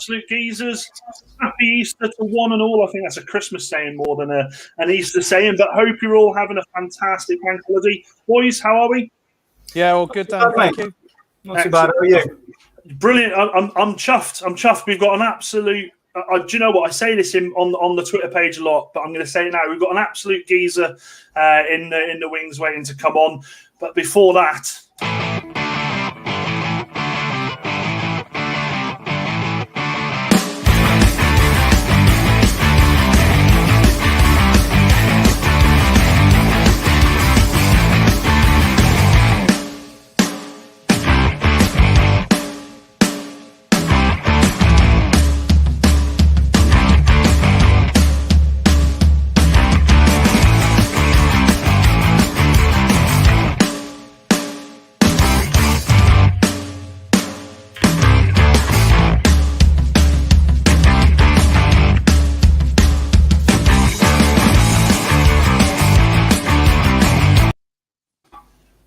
absolute geezers. Happy Easter to one and all. I think that's a Christmas saying more than an Easter saying, but hope you're all having a fantastic bank holiday. Boys, how are we? Yeah, all good, Dan. Thank you. Not too bad. How are you? Brilliant. I'm chuffed. I'm chuffed. We've got an absolute... do you know what? I say this on the Twitter page a lot, but I'm going to say it now. We've got an absolute geezer in the wings waiting to come on. But before that...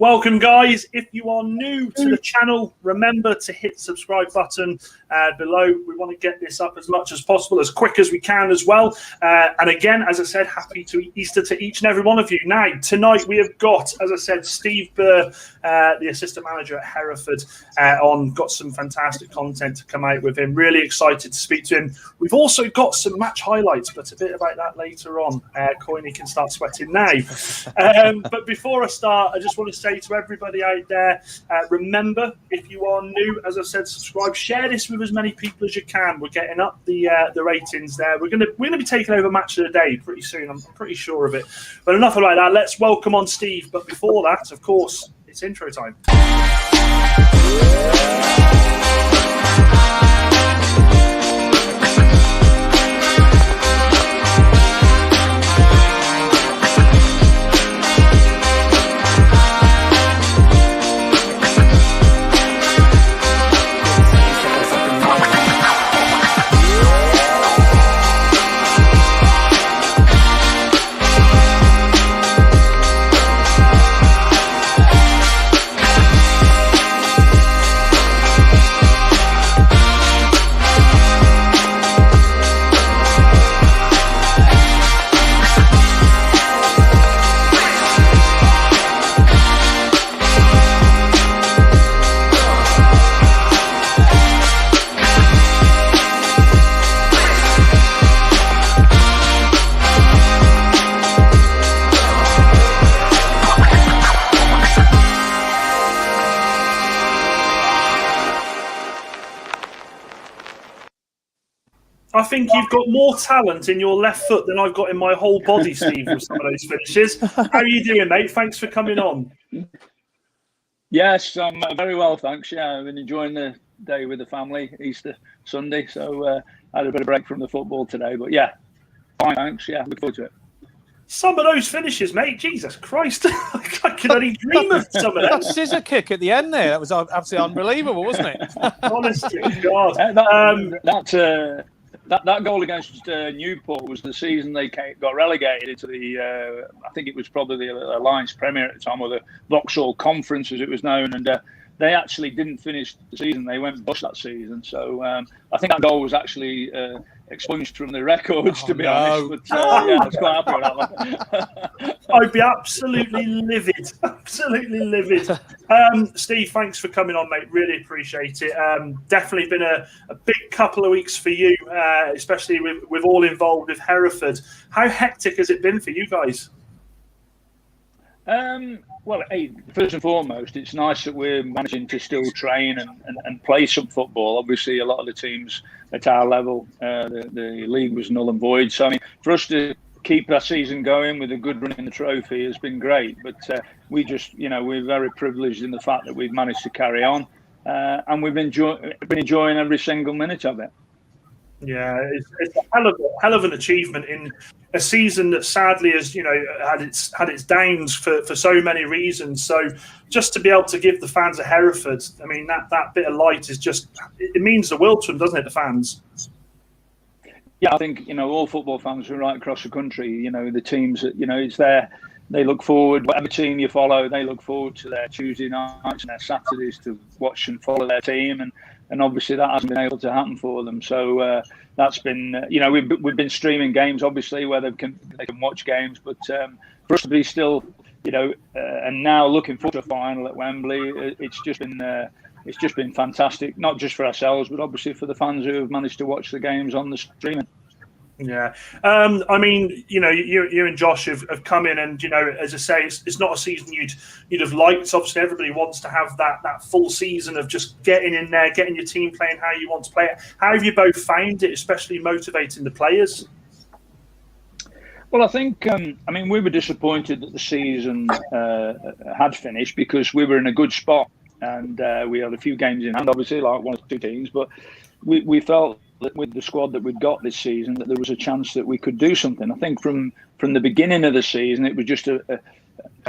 Welcome, guys. If you are new to the channel, remember to hit the subscribe button below. We want to get this up as much as possible, as quick as we can as well. And again, as I said, happy Easter to each and every one of you. Now, tonight we have got, as I said, Steve Burr, the assistant manager at Hereford, on. Got some fantastic content to come out with him. Really excited to speak to him. We've also got some match highlights, but a bit about that later on. Coiney can start sweating now. But before I start, I just want to say to everybody out there, remember, if you are new, as I said, subscribe, share this with as many people as you can. We're getting up the ratings there. We're gonna be taking over match of the day pretty soon. I'm pretty sure of it. But enough about that. Let's welcome on Steve. But before that, of course, it's intro time. I think you've got more talent in your left foot than I've got in my whole body, Steve, with some of those finishes. How are you doing, mate? Thanks for coming on. Yes, I'm very well, thanks. Yeah, I've been enjoying the day with the family, Easter Sunday, so I had a bit of break from the football today. But yeah, fine, thanks. Yeah, look forward to it. Some of those finishes, mate, Jesus Christ. I could only dream of some of them. That scissor kick at the end there, that was absolutely unbelievable, wasn't it? Honestly, God. That goal against Newport was the season they got relegated into the, I think it was probably the Alliance Premier at the time, or the Vauxhall Conference as it was known, and they actually didn't finish the season. They went bust that season. So I think that goal was actually expunged from the records, to be honest. But yeah, I was quite happy with that one. I'd be absolutely livid. Absolutely livid. Steve, thanks for coming on, mate. Really appreciate it. Definitely been a big couple of weeks for you, especially with all involved with Hereford. How hectic has it been for you guys? Well, hey, first and foremost, it's nice that we're managing to still train and play some football. Obviously, a lot of the teams at our level, the league was null and void. So, I mean, for us to keep our season going with a good run in the trophy has been great. But we just, we're very privileged in the fact that we've managed to carry on, and we've been enjoying every single minute of it. Yeah, it's a hell of an achievement in a season that sadly has had its downs for so many reasons. So just to be able to give the fans at Hereford, I mean that bit of light is just, it means the world to them, doesn't it, the fans? Yeah, I think all football fans are right across the country. The teams that it's there. They look forward, whatever team you follow, they look forward to their Tuesday nights and their Saturdays to watch and follow their team. And and obviously that hasn't been able to happen for them. So that's been, we've been streaming games, obviously, where they can watch games, but for us to be still, and now looking forward to a final at Wembley, it's just been fantastic, not just for ourselves, but obviously for the fans who have managed to watch the games on the streaming. Yeah, I mean, you and Josh have come in, and as I say, it's not a season you'd have liked. Obviously, everybody wants to have that full season of just getting in there, getting your team playing how you want to play it. How have you both found it, especially motivating the players? Well, I think, we were disappointed that the season had finished because we were in a good spot, and we had a few games in hand, obviously, like one or two teams, but we felt that with the squad that we'd got this season, that there was a chance that we could do something. I think from the beginning of the season, it was just a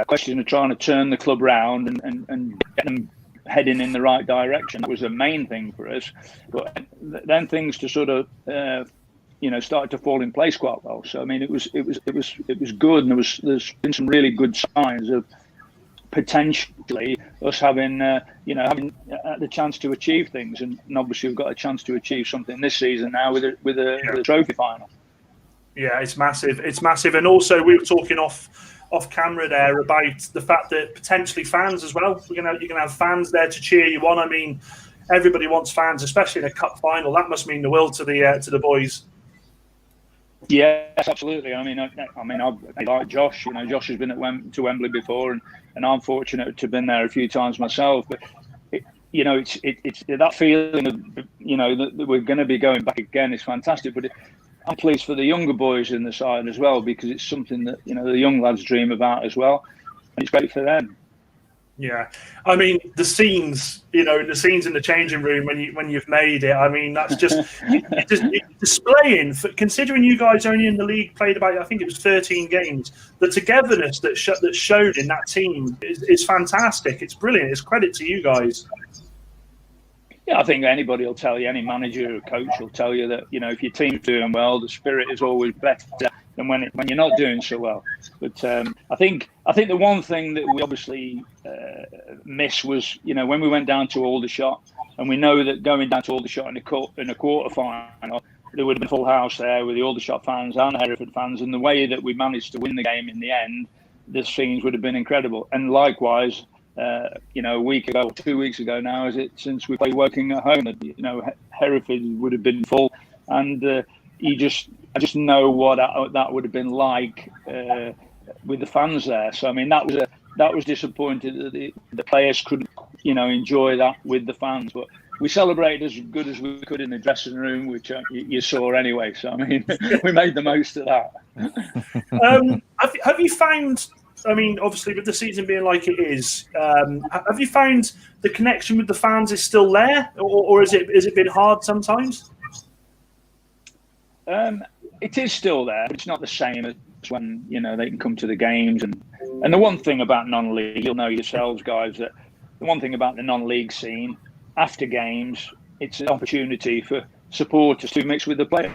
question of trying to turn the club round and get them heading in the right direction. That was the main thing for us. But then things to sort of started to fall in place quite well. So I mean, it was good, and there's been some really good signs of potentially us having the chance to achieve things, and obviously we've got a chance to achieve something this season now with a trophy final. Yeah, it's massive, and also we were talking off camera there about the fact that potentially fans as well. You're gonna have fans there to cheer you on. I mean, everybody wants fans, especially in a cup final. That must mean the world to the boys. Yes, absolutely. I like Josh. Josh has been to Wembley before, and I'm fortunate to have been there a few times myself. But it's that feeling of that we're going to be going back again is fantastic. But I'm pleased for the younger boys in the side as well, because it's something that the young lads dream about as well, and it's great for them. Yeah, I mean the scenes, the scenes in the changing room when you've made it. I mean, that's just you're displaying. Considering you guys only in the league played about, I think it was 13 games, the togetherness that's shown in that team is fantastic. It's brilliant. It's credit to you guys. Yeah, I think anybody will tell you, any manager or coach will tell you that if your team's doing well, the spirit is always better than when you're not doing so well. But I think the one thing that we obviously miss was when we went down to Aldershot, and we know that going down to Aldershot in a quarter final, there would have been a full house there with the Aldershot fans and Hereford fans, and the way that we managed to win the game in the end, the scenes would have been incredible. And likewise, a week ago, 2 weeks ago now, is it, since we played Woking at home, Hereford would have been full, and I just know what that would have been like with the fans there. So I mean, that was disappointing that the players couldn't enjoy that with the fans, but we celebrated as good as we could in the dressing room, which you saw anyway. So I mean, we made the most of that. Have you found? I mean, obviously, with the season being like it is, have you found the connection with the fans is still there, or is it been hard sometimes? It is still there, but it's not the same as when they can come to the games. And the one thing about non-league, you'll know yourselves, guys, that the one thing about the non-league scene, after games, it's an opportunity for supporters to mix with the players.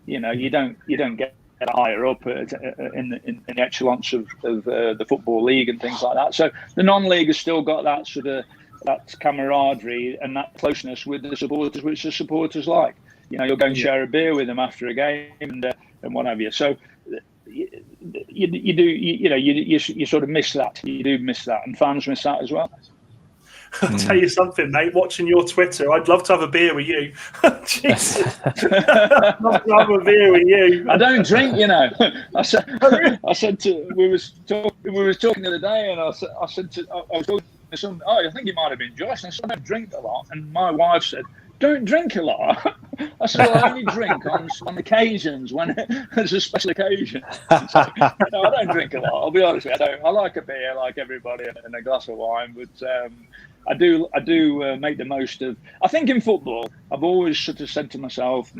You don't get higher up in the echelons of the football league and things like that. So the non-league has still got that sort of that camaraderie and that closeness with the supporters, which the supporters like. You'll go and share a beer with them after a game and what have you. So you sort of miss that. You do miss that, and fans miss that as well. I'll tell you something, mate. Watching your Twitter, I'd love to have a beer with you. Jesus, I'd love to have a beer with you. I don't drink, I said to we was talking the other day, and I said to I was talking to some. Oh, I think it might have been Josh. And I said, I don't drink a lot, and my wife said, don't drink a lot. I said, well, I only drink on occasions when there's a special occasion. So, no, I don't drink a lot. I'll be honest with you. I like a beer like everybody and a glass of wine, but I do make the most of. I think in football, I've always sort of said to myself,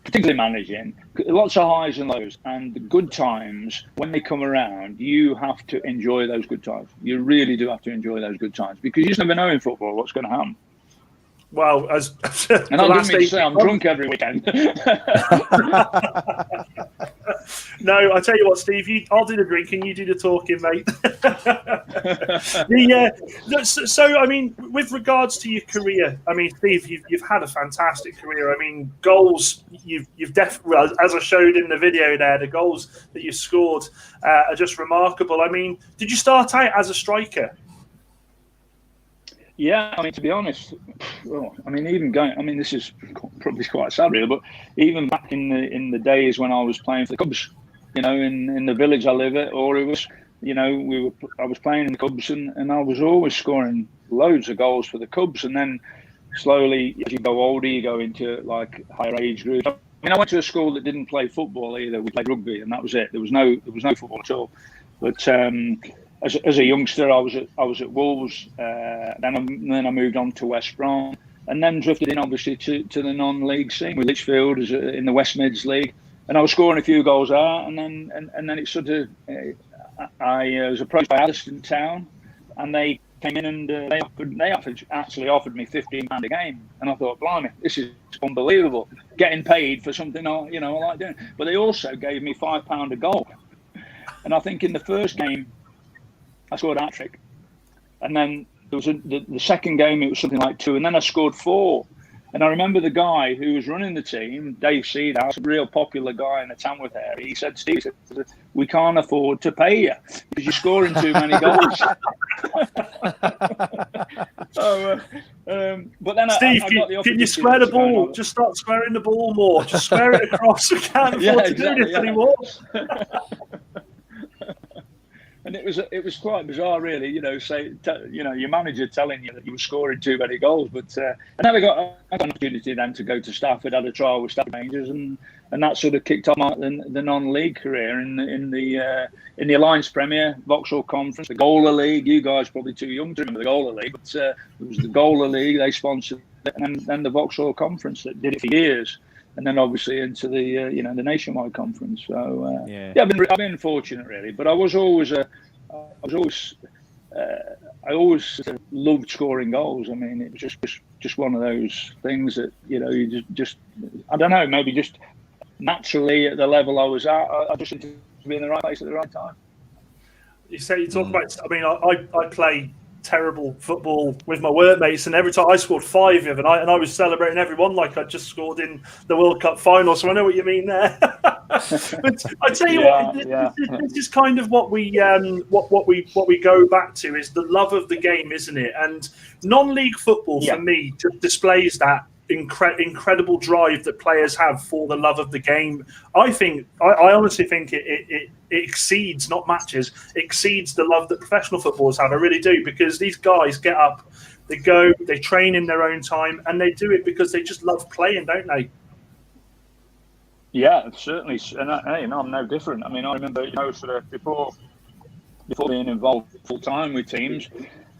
particularly managing, lots of highs and lows, and the good times, when they come around, you have to enjoy those good times. You really do have to enjoy those good times, because you just never know in football what's going to happen. Well, as and I didn't mean to say I'm drunk every weekend. No, I tell you what, Steve, I'll do the drinking, you do the talking, mate. So, I mean, with regards to your career, I mean, Steve, you've had a fantastic career. I mean, goals, you've definitely, as I showed in the video there, the goals that you scored are just remarkable. I mean, did you start out as a striker? Yeah, I mean, to be honest, I mean, even going, I mean, this is probably quite sad, really, but even back in the days when I was playing for the Cubs, you know, in the village I live at, or it was, you know, I was playing in the Cubs, and I was always scoring loads of goals for the Cubs, and then slowly, as you go older, you go into like higher age groups. I mean, I went to a school that didn't play football either. We played rugby, and that was it. There was no football at all. But as a youngster, I was at Wolves. Then I moved on to West Brom, and then drifted in obviously to the non-league scene with Lichfield in the West Mids League, and I was scoring a few goals there. And then it sort of I was approached by Addiston Town, and they came in and they actually offered me £15 a game, and I thought, blimey, this is unbelievable, getting paid for something I like doing. But they also gave me £5 a goal, and I think in the first game I scored a hat-trick, and then there was the second game it was something like 2, and then I scored 4. And I remember the guy who was running the team, Dave Seedhouse, a real popular guy in the Tamworth area. He said, "Steve, we can't afford to pay you because you're scoring too many goals." But then Steve, I got the can you square the ball? Just start squaring the ball more. Just square it across. We can't afford to do this anymore. And it was quite bizarre, really. You know, your manager telling you that you were scoring too many goals. But and then I got an opportunity then to go to Stafford, had a trial with Stafford Rangers, and that sort of kicked off the non-league career in the Alliance Premier, Vauxhall Conference, the Gola League. You guys are probably too young to remember the Gola League, but it was the Gola League. They sponsored it, and then the Vauxhall Conference that did it for years. And then obviously into the the nationwide conference. So I've been fortunate, really. But I always loved scoring goals. I mean, it was just one of those things that you just I don't know, maybe just naturally at the level I was at, I just wanted to be in the right place at the right time. You talk about. I mean, I play terrible football with my workmates, and every time I scored 5 the other night, and I was celebrating everyone like I just scored in the World Cup final. So I know what you mean there. But I tell you this is kind of what we go back to, is the love of the game, isn't it? And non-league football for me just displays that incredible drive that players have for the love of the game. I honestly think it exceeds, not matches, exceeds the love that professional footballers have. I really do, because these guys get up, they go, they train in their own time, and they do it because they just love playing, don't they? Yeah, certainly. And I'm no different. I mean, I remember, sort of before being involved full time with teams,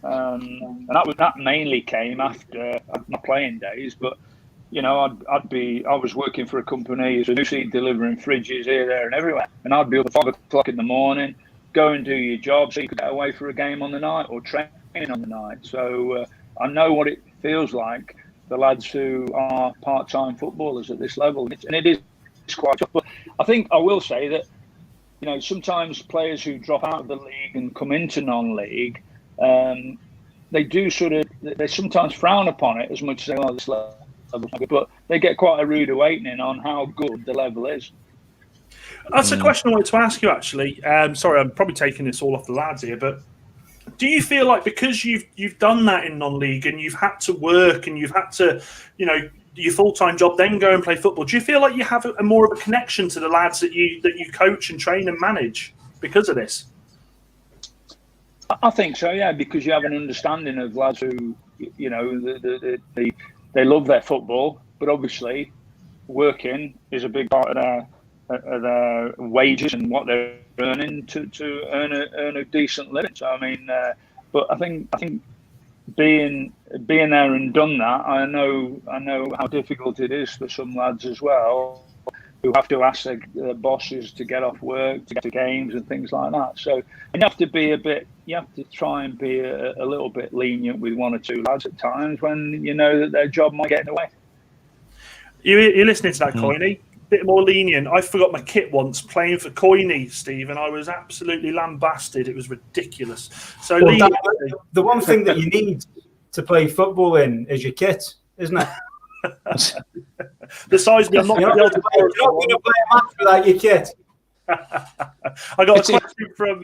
and that mainly came after my playing days. But I was working for a company as a newsfeed, delivering fridges here, there, and everywhere, and I'd be up at 5 o'clock in the morning, go and do your job so you could get away for a game on the night or training on the night. So I know what it feels like, the lads who are part-time footballers at this level, and it is quite tough. But I think I will say that sometimes players who drop out of the league and come into non-league, they sometimes frown upon it as much as this level, but they get quite a rude awakening on how good the level is. That's a question I wanted to ask you, actually. Sorry, I'm probably taking this all off the lads here, but do you feel like, because you've done that in non-league and you've had to work and you've had to, your full-time job, then go and play football, do you feel like you have a more of a connection to the lads that you coach and train and manage because of this? I think so, yeah, because you have an understanding of lads who, they love their football, but obviously working is a big part of their wages and what they're earning to earn a decent living. So I mean, but I think being there and done that, I know how difficult it is for some lads as well, who have to ask their bosses to get off work, to get to games and things like that. So you have to try and be a little bit lenient with one or two lads at times when you know that their job might get in the way. You're listening to that, Coiney? Bit more lenient. I forgot my kit once playing for Coiney, Steve, and I was absolutely lambasted. It was ridiculous. So the one thing that you need to play football in is your kit, isn't it? The size I'm not going to play a match without your kit. I got a question from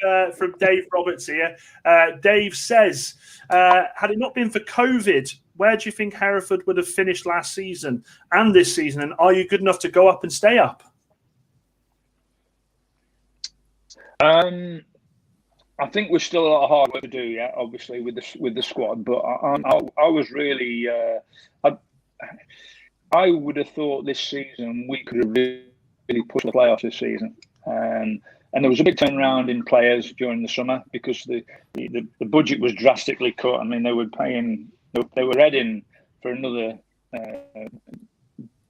Dave Roberts here. Dave says, had it not been for COVID, where do you think Hereford would have finished last season and this season? And are you good enough to go up and stay up? I think we're still a lot of hard work to do, yeah, obviously with the squad. But I was really, I would have thought this season we could have really pushed the playoffs this season. And there was a big turnaround in players during the summer because the budget was drastically cut. I mean, they were heading for another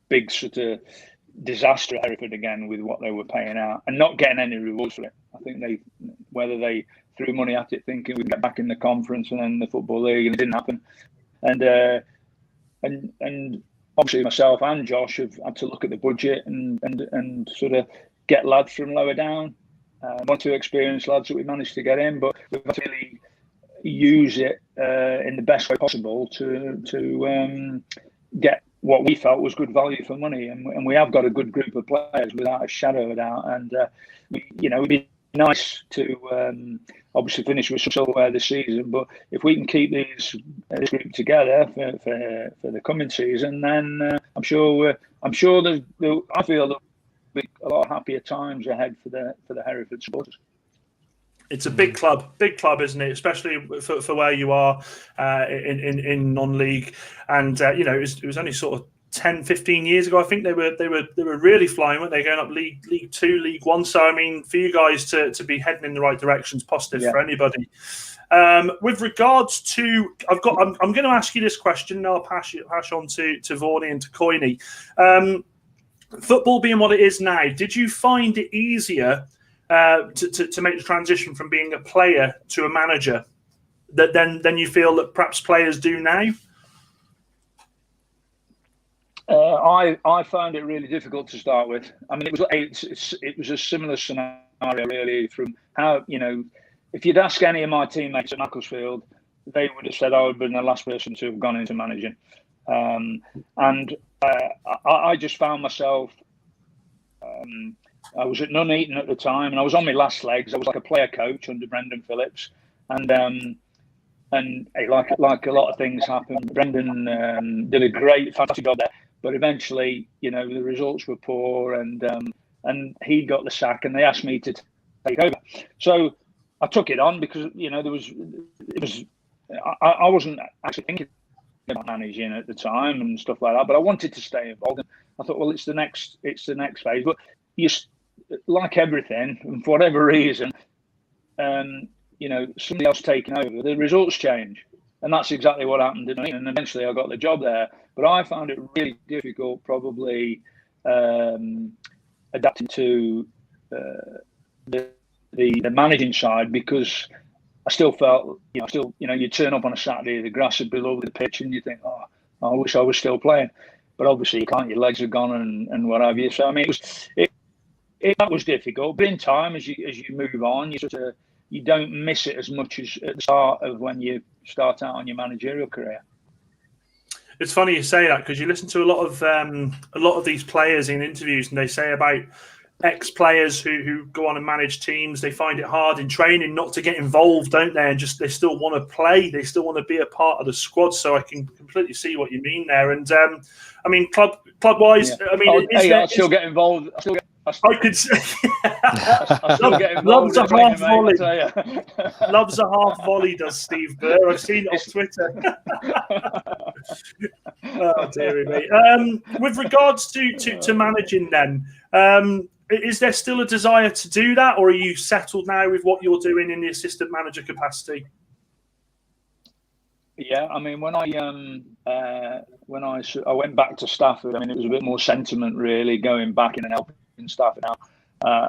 big sort of disaster at Hereford again with what they were paying out and not getting any rewards for it. I think whether they threw money at it thinking we'd get back in the conference and then the Football League, and it didn't happen. And obviously myself and Josh have had to look at the budget and sort of get lads from lower down. One or two experienced lads that we managed to get in, but we've had to really use it in the best way possible to get what we felt was good value for money. And we have got a good group of players without a shadow of a doubt. And it'd be nice to obviously finish with some silverware this season. But if we can keep this group together for the coming season, then I feel there'll be a lot of happier times ahead for the Hereford supporters. It's a big club, isn't it? Especially for where you are in non-league, and it was only sort of 10, 15 years ago. I think they were really flying, weren't they? Going up League 2, League 1. So I mean, for you guys to be heading in the right direction is positive for anybody. With regards to, I'm going to ask you this question, and I'll pass on to Vorney and to Coiney. Football being what it is now, did you find it easier to make the transition from being a player to a manager than you feel that perhaps players do now? I found it really difficult to start with. I mean, it was a similar scenario really from how, if you'd ask any of my teammates at Macclesfield, they would have said I would have been the last person to have gone into managing. I just found myself, I was at Nuneaton at the time and I was on my last legs. I was like a player coach under Brendan Phillips. And like a lot of things happened, Brendan did a fantastic job there. But eventually, the results were poor and he got the sack and they asked me to take over. So I took it on because, I wasn't actually thinking about managing at the time and stuff like that, but I wanted to stay involved. And I thought, well, it's the next phase. But like everything, and for whatever reason, somebody else taking over, the results change. And that's exactly what happened to me. And eventually I got the job there. But I found it really difficult, probably adapting to the managing side, because I still felt, you turn up on a Saturday, the grass is below the pitch, and you think, oh, I wish I was still playing. But obviously you can't. Your legs are gone and what have you. So I mean, that was difficult. But in time, as you move on, you don't miss it as much as at the start of when you start out on your managerial career. It's funny you say that, because you listen to a lot of these players in interviews, and they say about ex-players who go on and manage teams, they find it hard in training not to get involved, don't they? And they still want to play, they still want to be a part of the squad. So I can completely see what you mean there. And I mean, club-wise, yeah. I mean, I still get involved. I could say, I still get involved. Loves a half volley. Loves a half volley, does Steve Burr. I've seen it on Twitter. Oh, dearie me. With regards to managing, then, is there still a desire to do that, or are you settled now with what you're doing in the assistant manager capacity? Yeah, I mean, when I went back to Stafford, I mean, it was a bit more sentiment really, going back in and helping in Stafford now.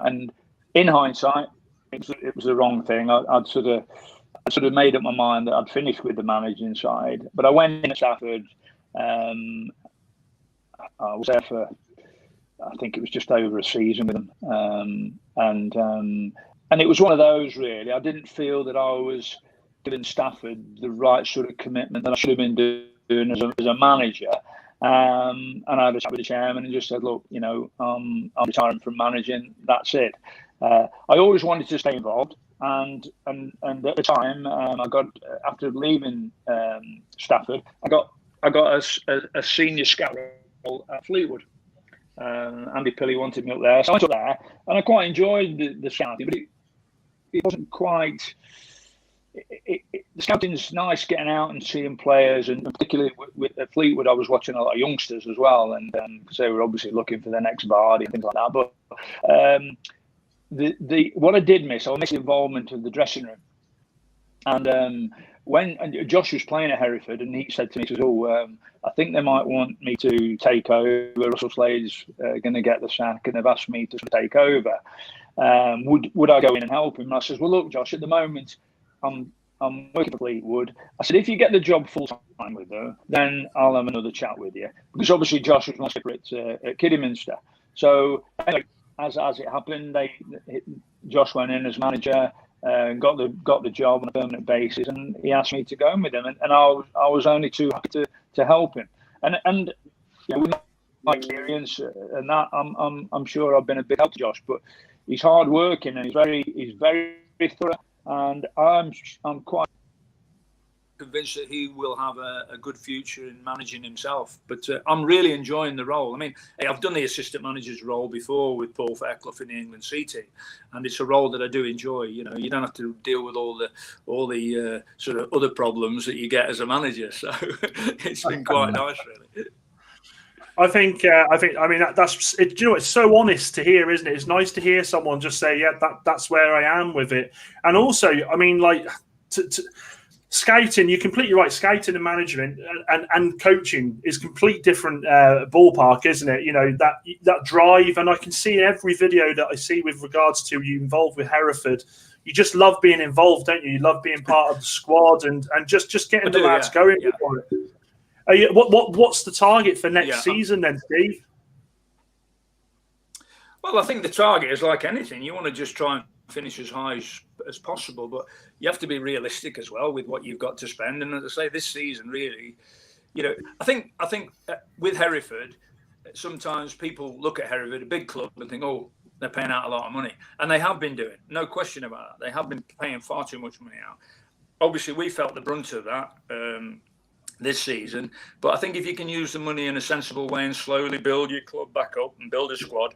And in hindsight, it was the wrong thing. I'd sort of made up my mind that I'd finished with the managing side. But I went in at Stafford. I was there for, I think it was just over a season with them. And it was one of those, really. I didn't feel that I was giving Stafford the right sort of commitment that I should have been doing as a manager. And I had a chat with the chairman and just said, look, I'm retiring from managing. That's it. I always wanted to stay involved. And at the time, I got, after leaving Stafford, I got a senior scout role at Fleetwood. Andy Pilley wanted me up there, so I went up there, and I quite enjoyed the scouting, but it wasn't quite. The scouting's nice, getting out and seeing players, and particularly with Fleetwood, I was watching a lot of youngsters as well, and because they were obviously looking for their next Vardy and things like that. But what I did miss, I missed the involvement of the dressing room. And when Josh was playing at Hereford, and he said to me, he says, I think they might want me to take over. Russell Slade's going to get the sack, and they've asked me to take over. Would I go in and help him? And I says, well, look, Josh, at the moment, I'm working for Fleetwood. I said, if you get the job full time with her, then I'll have another chat with you. Because obviously Josh was my skipper at Kidderminster. So anyway, as it happened, Josh went in as manager. Got the job on a permanent basis, and he asked me to go in with him, and I was only too happy to help him. And with my experience and that, I'm sure I've been a big help to Josh. But he's hard working and he's very thorough, and I'm quite convinced that he will have a good future in managing himself. But I'm really enjoying the role. I mean, I've done the assistant manager's role before with Paul Fairclough in the England C team, and it's a role that I do enjoy. You don't have to deal with all the sort of other problems that you get as a manager. So it's been quite nice, really. I mean, that's it. It's so honest to hear, isn't it? It's nice to hear someone just say, yeah, that's where I am with it. And also, I mean, like, scouting, you're completely right. Scouting and management and coaching is complete different ballpark, isn't it? That drive, and I can see in every video that I see with regards to you involved with Hereford, you just love being involved, don't you? You love being part of the squad and just getting the lads going. Yeah. What's the target for next season then, Steve? Well, I think the target is like anything. You want to just try and finish as high as possible, but you have to be realistic as well with what you've got to spend. And as I say, this season, really, I think with Hereford, sometimes people look at Hereford, a big club, and think, oh, they're paying out a lot of money, and they have been doing, no question about that. They have been paying far too much money out. Obviously, we felt the brunt of that this season, but I think if you can use the money in a sensible way and slowly build your club back up and build a squad,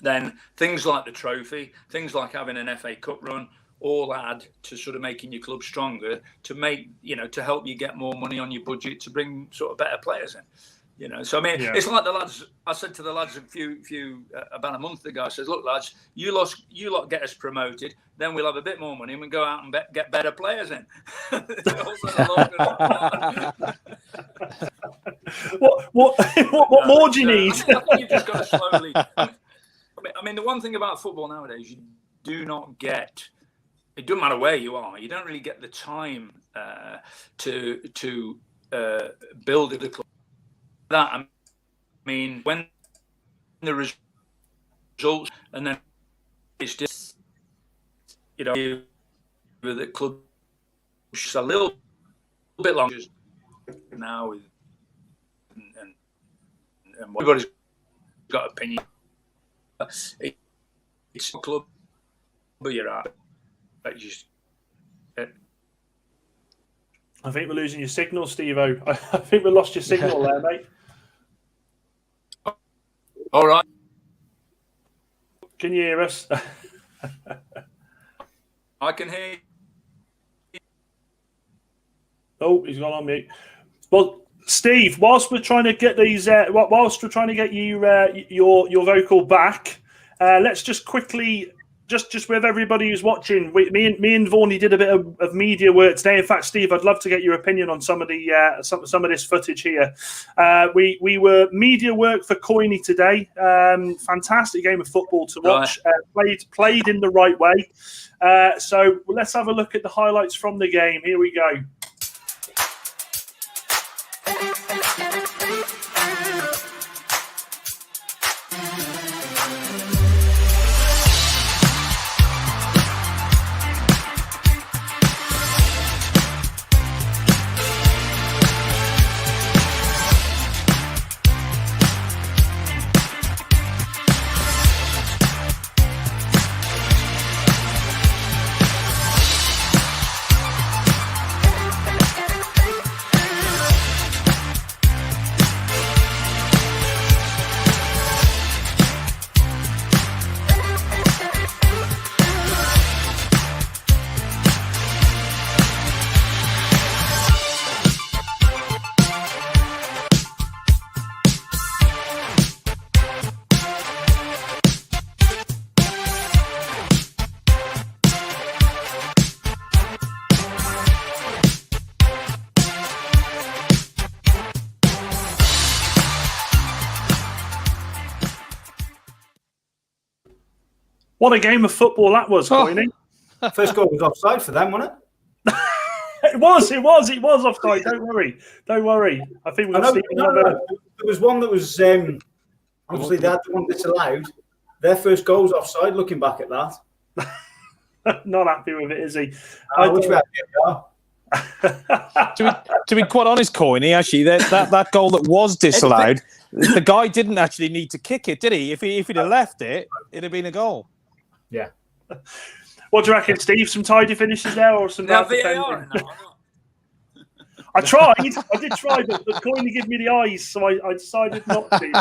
then things like the trophy, things like having an FA Cup run, all add to sort of making your club stronger, to make, to help you get more money on your budget to bring sort of better players in. So I mean, it's like the lads. I said to the lads about a month ago. I said, look, lads, you lot get us promoted, then we'll have a bit more money and we go out and get better players in. What more do you need? I think you've just got to slowly. I mean, the one thing about football nowadays, you do not get. It doesn't matter where you are. You don't really get the time to build a club. That, I mean, when the results, and then it's just, the club just a little bit longer now, and everybody's got opinion. It's a club, but you're right. I think we're losing your signal, Steve-O. I think we lost your signal there, mate. All right. Can you hear us? I can hear you. Oh, he's gone on mute. Well, Steve, whilst we're trying to get these, whilst we're trying to get you your vocal back, let's just quickly just with everybody who's watching, me and Vaughnie did a bit of media work today. In fact, Steve, I'd love to get your opinion on some of the some of this footage here. We were media work for Coyne today. Fantastic game of football to watch. Played in the right way. So let's have a look at the highlights from the game. Here we go. What a game of football that was, Coyne. First goal was offside for them, wasn't it? It was offside. Don't worry. I think we'll see another. There was one that was obviously they had the one disallowed. Their first goal's offside. Looking back at that, not happy with it, is he? To be quite honest, Coyne, actually, that goal that was disallowed, the guy didn't actually need to kick it, did he? If he'd have left it, it'd have been a goal. Yeah. What do you reckon, Steve? Some tidy finishes there, or some bad defending? I did try, but Coyne gave me the eyes, so I decided not to.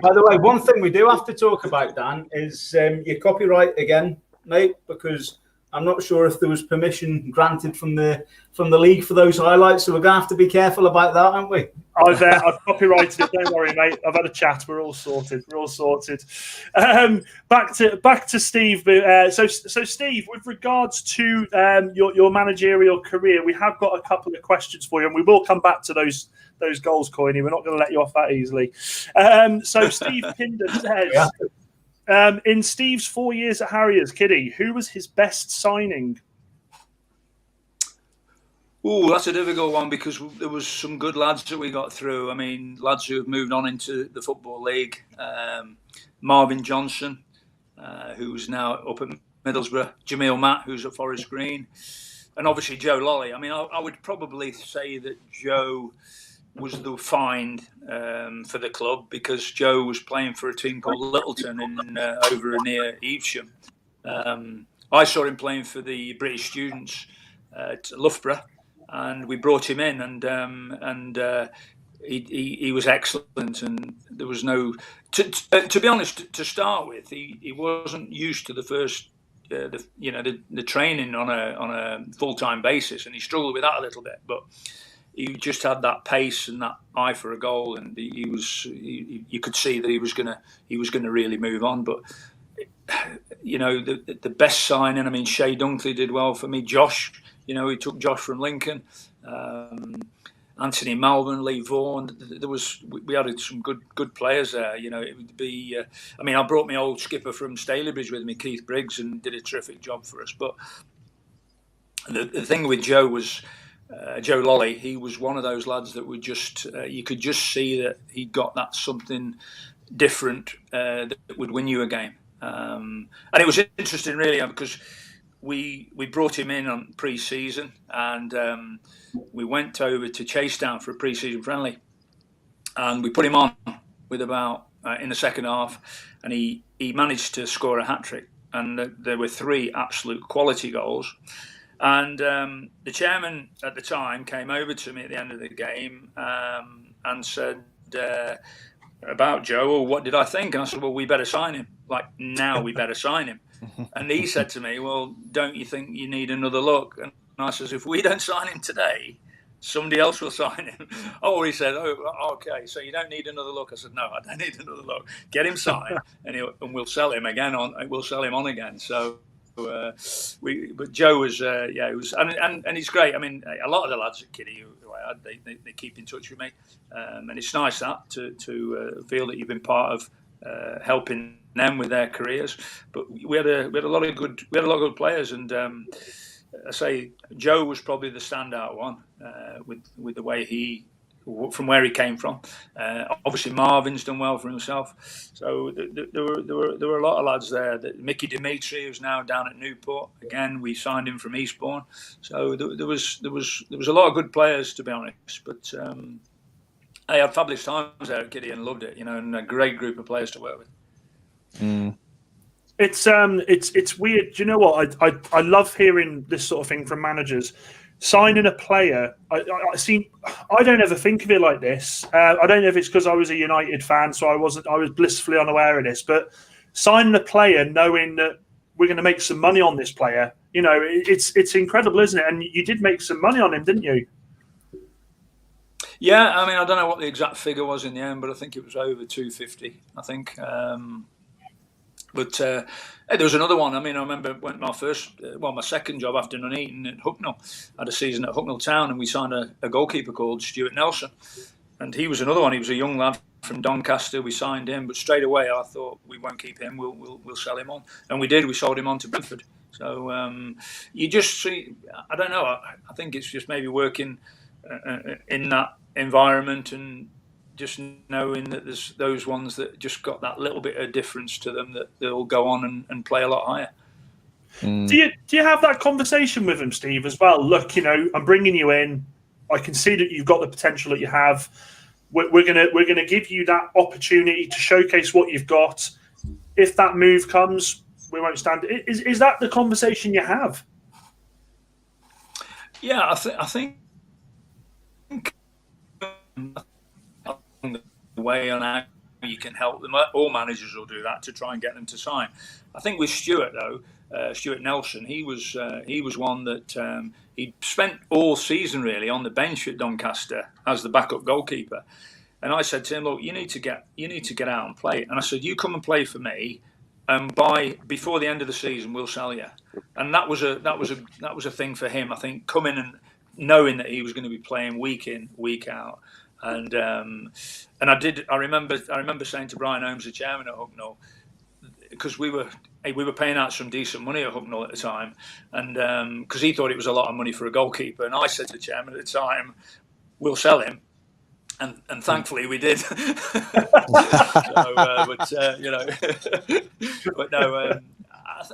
By the way, one thing we do have to talk about, Dan, is your copyright again, mate, because I'm not sure if there was permission granted from the league for those highlights, so we're going to have to be careful about that, aren't we? I've copyrighted it. Don't worry, mate. I've had a chat. We're all sorted. Back to Steve. So Steve, with regards to your managerial career, we have got a couple of questions for you, and we will come back to those goals, Coyne. We're not going to let you off that easily. So Steve Pinder says. In Steve's 4 years at Harriers, Kiddie, who was his best signing? Oh, that's a difficult one because there was some good lads that we got through. I mean, lads who have moved on into the Football League. Marvin Johnson, who's now up at Middlesbrough. Jamil Matt, who's at Forest Green. And obviously Joe Lolly. I mean, I would probably say that Joe was the find for the club because Joe was playing for a team called Littleton over near Evesham. I saw him playing for the British students at Loughborough, and we brought him in, and he was excellent. And there was no, to be honest, to start with, he wasn't used to the first. The training on a full-time basis, and he struggled with that a little bit, but he just had that pace and that eye for a goal, and you could see that he was gonna really move on. But the best signing, I mean, Shea Dunkley did well for me. Josh, he took Josh from Lincoln. Anthony Malvern, Lee Vaughan. We had some good players there. It would be. I brought my old skipper from Stalybridge with me, Keith Briggs, and did a terrific job for us. But the thing with Joe was. Joe Lolly, he was one of those lads that would just, you could just see that he got that something different that would win you a game. And it was interesting, really, because we brought him in on pre-season, and we went over to Chasetown for a pre-season friendly, and we put him on with about in the second half, and he managed to score a hat-trick, and there were 3 absolute quality goals. And the chairman at the time came over to me at the end of the game and said about Joe, well, what did I think? And I said, well, we better sign him. Like, now we better sign him. And he said to me, well, don't you think you need another look? And I says, if we don't sign him today, somebody else will sign him. Oh, he said, oh, okay, so you don't need another look. I said, no, I don't need another look. Get him signed, and we'll sell him again. We'll sell him on again. So. But Joe was, he was, and he's great. I mean, a lot of the lads at Kiddie who I had, they keep in touch with me, and it's nice that to feel that you've been part of helping them with their careers. But we had a lot of good players, and I say Joe was probably the standout one with the way from where he came from. Obviously, Marvin's done well for himself. So there were a lot of lads there. Mickey Dimitri, who's now down at Newport. Again, we signed him from Eastbourne. So there was a lot of good players, to be honest. But I had fabulous times there at Kiddie and loved it. And a great group of players to work with. Mm. It's weird. Do you know what? I love hearing this sort of thing from managers. Signing a player, I don't ever think of it like this. I don't know if it's because I was a United fan, so I was blissfully unaware of this. But signing a player, knowing that we're going to make some money on this player, it's incredible, isn't it? And you did make some money on him, didn't you? Yeah, I mean, I don't know what the exact figure was in the end, but I think it was over 250. I think. But there was another one. I mean, I remember when my second job after Nuneaton at Hucknall, I had a season at Hucknall Town, and we signed a goalkeeper called Stuart Nelson, and he was another one. He was a young lad from Doncaster. We signed him, but straight away I thought we won't keep him. We'll sell him on, and we did. We sold him on to Brentford. So you just see. I don't know. I think it's just maybe working in that environment and just knowing that there's those ones that just got that little bit of difference to them that they'll go on and play a lot higher. Mm. Do you have that conversation with them, Steve, as well? Look, I'm bringing you in. I can see that you've got the potential that you have. We're gonna give you that opportunity to showcase what you've got. If that move comes, we won't stand. Is that the conversation you have? Yeah, I think the way on how you can help them. All managers will do that to try and get them to sign. I think with Stuart though, Stuart Nelson, he was one that he spent all season really on the bench at Doncaster as the backup goalkeeper. And I said to him, look, you need to get out and play. And I said, you come and play for me, and before the end of the season, we'll sell you. And that was a thing for him. I think coming and knowing that he was going to be playing week in, week out. And I remember saying to Brian Holmes, the chairman at Hucknall, because we were paying out some decent money at Hucknall at the time, and because he thought it was a lot of money for a goalkeeper, and I said to the chairman at the time, we'll sell him, and thankfully we did. But no,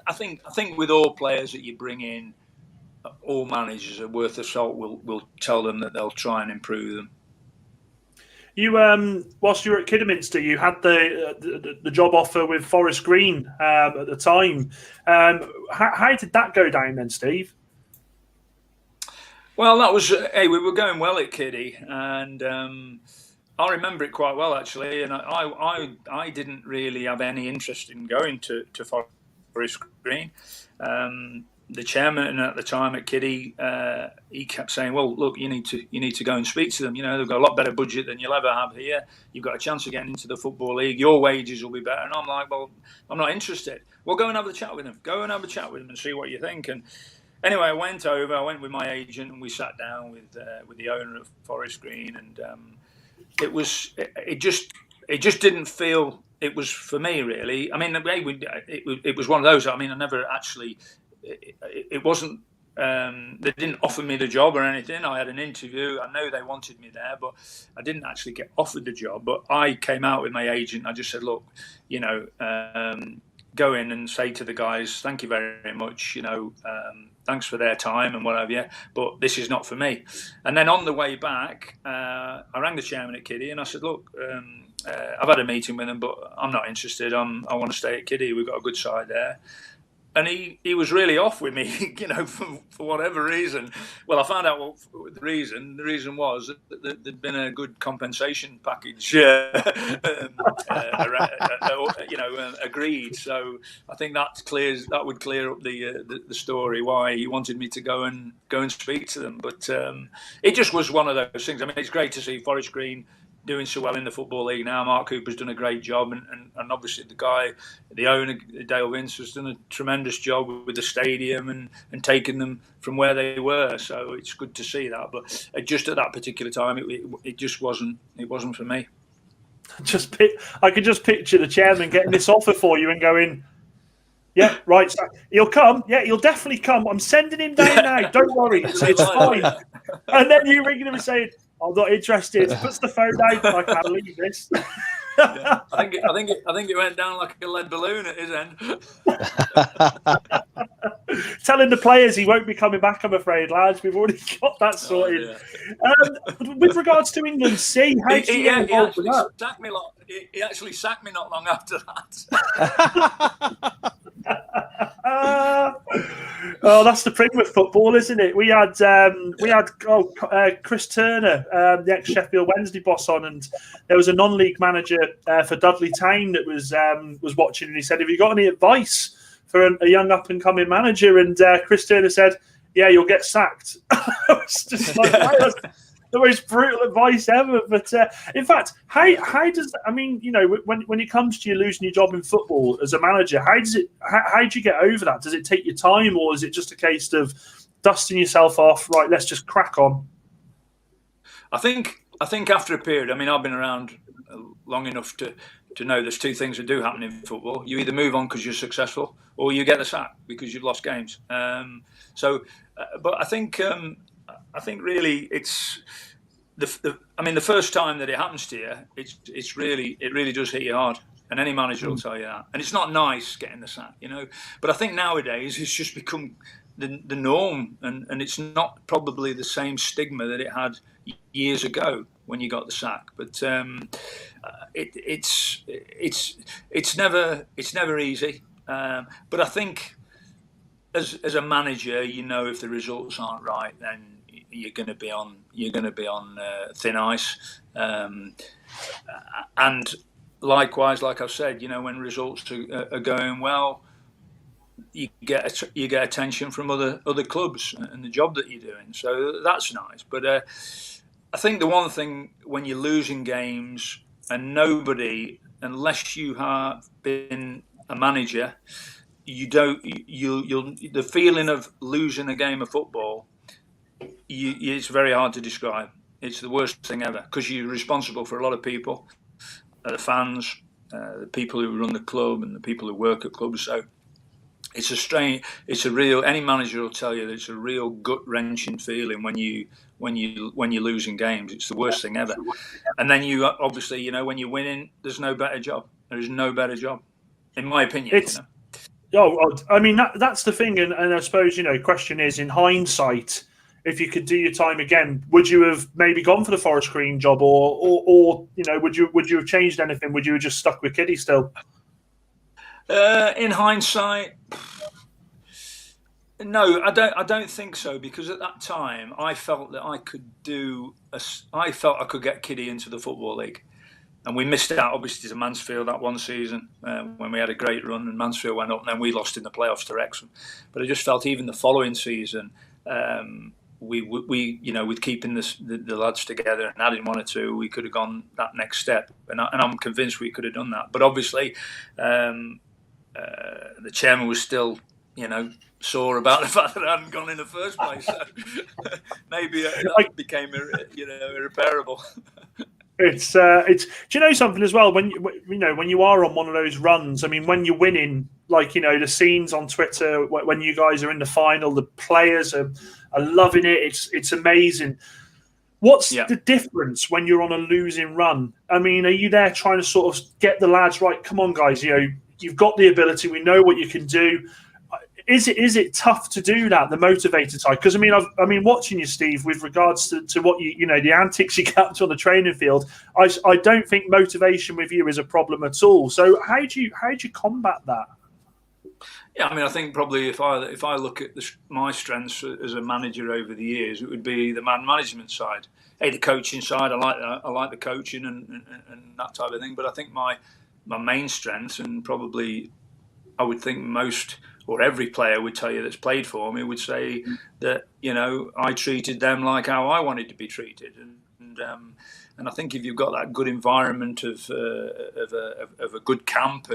I think with all players that you bring in, all managers are worth a salt. Will tell them that they'll try and improve them. You, whilst you were at Kidderminster, you had the job offer with Forest Green at the time. How did that go down then, Steve? Well, that was we were going well at Kiddie, and I remember it quite well actually. And I didn't really have any interest in going to Forest Green. The chairman at the time at Kiddie, he kept saying, "Well, look, you need to go and speak to them. They've got a lot better budget than you'll ever have here. You've got a chance of getting into the Football League. Your wages will be better." And I'm like, "Well, I'm not interested." Well, go and have a chat with them. Go and have a chat with them and see what you think. And anyway, I went with my agent, and we sat down with the owner of Forest Green, and it just didn't feel it was for me really. I mean, it was one of those. I mean, I never actually. It wasn't. They didn't offer me the job or anything. I had an interview. I know they wanted me there, but I didn't actually get offered the job. But I came out with my agent. I just said, "Look, go in and say to the guys, thank you very much. Thanks for their time and whatever. Yeah, but this is not for me." And then on the way back, I rang the chairman at Kiddie and I said, "Look, I've had a meeting with them, but I'm not interested. I want to stay at Kiddie. We've got a good side there." And he was really off with me, for whatever reason. Well, I found out what the reason. The reason was that there'd been a good compensation package, agreed. So I think that would clear up the story why he wanted me to go and speak to them. But it just was one of those things. I mean, it's great to see Forest Green doing so well in the Football League now. Mark Cooper's done a great job, and obviously the owner, Dale Vince, has done a tremendous job with the stadium and taking them from where they were. So it's good to see that. But just at that particular time, it just wasn't for me. I could just picture the chairman getting this offer for you and going, yeah, right. So he'll come. Yeah, he'll definitely come. I'm sending him down now. Don't worry, it's fine. And then you ringing him and saying, I'm not interested. Puts the phone down. I can't believe this. Yeah. I think it went down like a lead balloon at his end. Telling the players he won't be coming back, I'm afraid, lads. We've already got that sorted. With regards to England C, how did you get involved with that? He actually sacked me not long after that. Oh, that's the thing with football, isn't it? We had Chris Turner, the ex-Sheffield Wednesday boss, on, and there was a non-league manager for Dudley Town that was watching, and he said, "Have you got any advice for a young up-and-coming manager?" And Chris Turner said, "Yeah, you'll get sacked." It's just like, that's the most brutal advice ever. But in fact, how does, I mean, when it comes to you losing your job in football as a manager, how do you get over that? Does it take your time, or is it just a case of dusting yourself off? Right, let's just crack on. I think after a period, I mean, I've been around long enough to know there's two things that do happen in football. You either move on because you're successful, or you get the sack because you've lost games. But I think really it's the first time that it happens to you, it really does hit you hard, and any manager will tell you that. And it's not nice getting the sack, But I think nowadays it's just become the norm, and it's not probably the same stigma that it had years ago when you got the sack. But it's never easy. But I think as a manager, if the results aren't right, then you're going to be on thin ice. And likewise, like I've said, when results are going well, you get attention from other clubs and the job that you're doing. So that's nice. But I think the one thing when you're losing games, and nobody, unless you have been a manager, the feeling of losing a game of football, it's very hard to describe. It's the worst thing ever, because you're responsible for a lot of people, the fans, the people who run the club, and the people who work at clubs. So any manager will tell you that it's a real gut-wrenching feeling when you're losing games. It's the worst thing ever. And then you obviously, when you're winning, there's no better job. There is no better job, in my opinion. I mean, that's the thing, and I suppose, question is, in hindsight, if you could do your time again, would you have maybe gone for the Forest Green job, or would you have changed anything? Would you have just stuck with Kiddie still? In hindsight, no, I don't think so, because at that time I felt that I could get Kiddie into the Football League. And we missed out, obviously, to Mansfield that one season when we had a great run, and Mansfield went up, and then we lost in the playoffs to Wrexham. But I just felt even the following season, we with keeping the lads together and adding one or two, we could have gone that next step. And I'm convinced we could have done that. But obviously, the chairman was still, sore about the fact that I hadn't gone in the first place. So maybe that became irreparable. It's do you know something as well, when you are on one of those runs, I mean, when you're winning, like, the scenes on Twitter when you guys are in the final, the players are loving it. It's amazing. What's the difference when you're on a losing run? I mean, are you there trying to sort of get the lads right? Come on, guys, you've got the ability. We know what you can do. Is it tough to do that, the motivated side? Because I mean, watching you, Steve, with regards to what the antics you get up to on the training field, I don't think motivation with you is a problem at all. So how do you combat that? Yeah, I mean, I think probably if I look at my strengths as a manager over the years, it would be the man management side. Hey, the coaching side, I like that. I like the coaching and that type of thing. But I think my main strengths, and probably I would think most or every player would tell you that's played for me, would say that, you know, I treated them like how I wanted to be treated, and I think if you've got that good environment of a good camp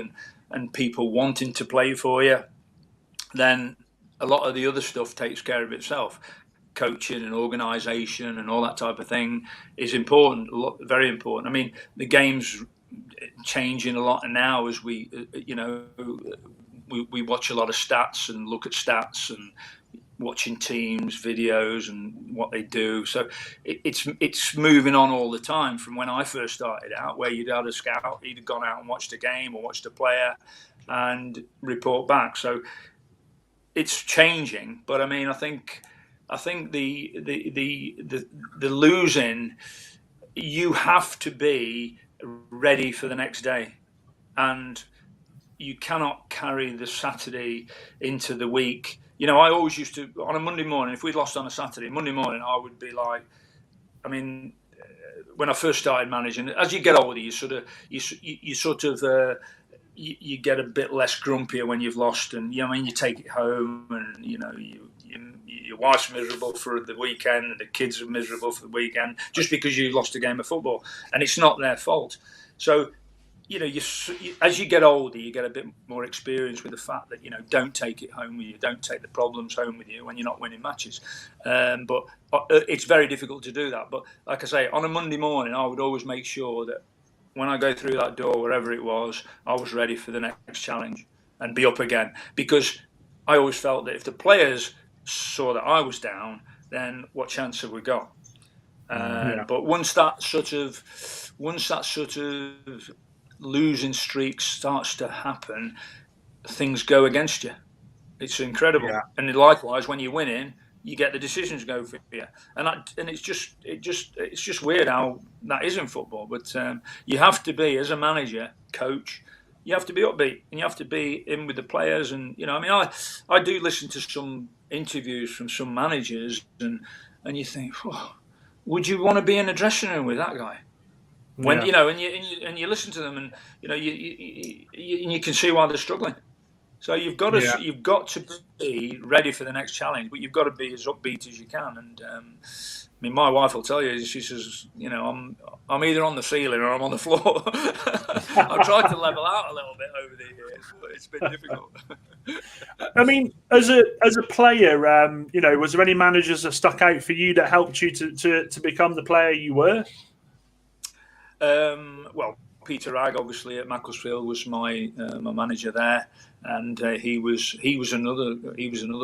and people wanting to play for you, then a lot of the other stuff takes care of itself. Coaching and organisation and all that type of thing is important, very important. I mean, the game's changing a lot now as we watch a lot of stats and look at stats and watching teams, videos and what they do. So it's moving on all the time from when I first started out, where you'd had a scout, he'd have gone out and watched a game or watched a player and report back. So it's changing, but I mean, I think the losing, you have to be ready for the next day, and you cannot carry the Saturday into the week. You know, I always used to, on a Monday morning, if we'd lost on a Saturday, Monday morning, I would be like, I mean, when I first started managing, as you get older, you get a bit less grumpier when you've lost, and I mean, you take it home, and your wife's miserable for the weekend, and the kids are miserable for the weekend, just because you lost a game of football, and it's not their fault. So, as you get older, you get a bit more experience with the fact that don't take it home with you, don't take the problems home with you when you're not winning matches. But it's very difficult to do that. But like I say, on a Monday morning, I would always make sure that when I go through that door, wherever it was, I was ready for the next challenge and be up again. Because I always felt that if the players saw that I was down, then what chance have we got? But once that sort of losing streak starts to happen, things go against you. It's incredible. Yeah. And likewise, when you're winning, you get the decisions go for you, and it's just weird how that is in football. But you have to be, as a manager, coach, you have to be upbeat, and you have to be in with the players. And I mean, I do listen to some interviews from some managers, and you think, oh, would you want to be in a dressing room with that guy? When and you listen to them, and you can see why they're struggling. So you've got to be ready for the next challenge, but you've got to be as upbeat as you can. And I mean, my wife will tell you, she says, I'm either on the ceiling or I'm on the floor. I've tried to level out a little bit over the years, but it's been difficult. I mean, as a player, was there any managers that stuck out for you that helped you to become the player you were? Well, Peter Wragg, obviously at Macclesfield, was my manager there, and he was another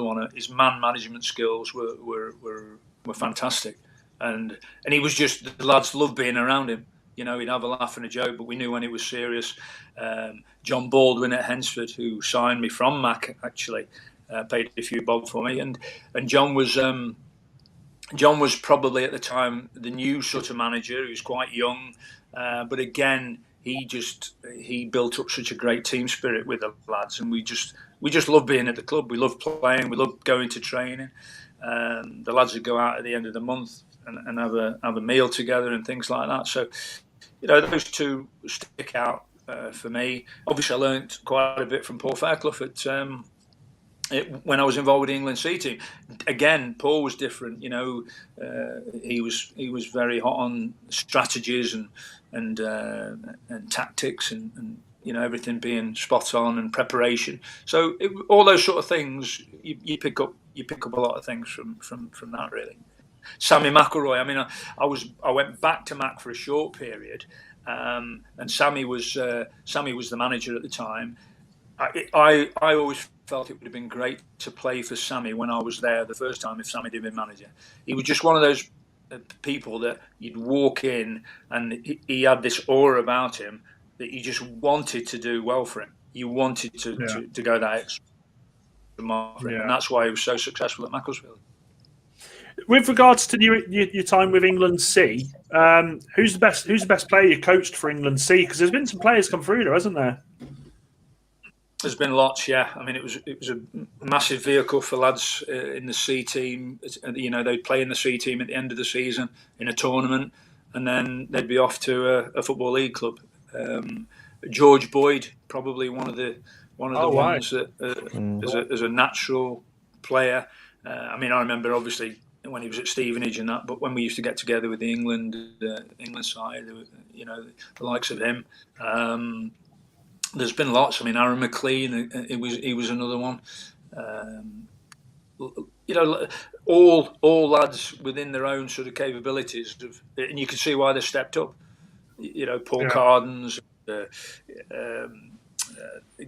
one. His man management skills were fantastic, and he was just, the lads loved being around him. He'd have a laugh and a joke, but we knew when it was serious. John Baldwin at Hereford, who signed me from Mac, actually paid a few bob for me, and John was probably at the time the new sort of manager. He was quite young. But again, he built up such a great team spirit with the lads, and we just love being at the club. We love playing. We love going to training. The lads would go out at the end of the month and have a meal together and things like that. So, those two stick out for me. Obviously, I learned quite a bit from Paul Fairclough when I was involved with the England C team. Again, Paul was different. He was very hot on strategies and tactics and everything being spot on and preparation. So all those sort of things, you pick up a lot of things from that, really. Sammy McElroy. I mean, I went back to Mac for a short period, and Sammy was the manager at the time. I always felt it would have been great to play for Sammy when I was there the first time if Sammy had been manager. He was just one of those people that you'd walk in and he had this aura about him that you just wanted to do well for him. You wanted to go that extra mile for him, and that's why he was so successful at Macclesfield. With regards to your time with England C, who's the best player you coached for England C? Because there's been some players come through there, hasn't there? There's been lots, yeah. I mean, it was a massive vehicle for lads in the C team. You know, they'd play in the C team at the end of the season in a tournament, and then they'd be off to a football league club. George Boyd, probably one of the ones that as a natural player. I mean, I remember obviously when he was at Stevenage and that, but when we used to get together with the England side, you know, the likes of him. There's been lots. I mean, Aaron McLean, he was another one. You know, all lads within their own sort of capabilities, and you can see why they stepped up. You know, Paul Cardens,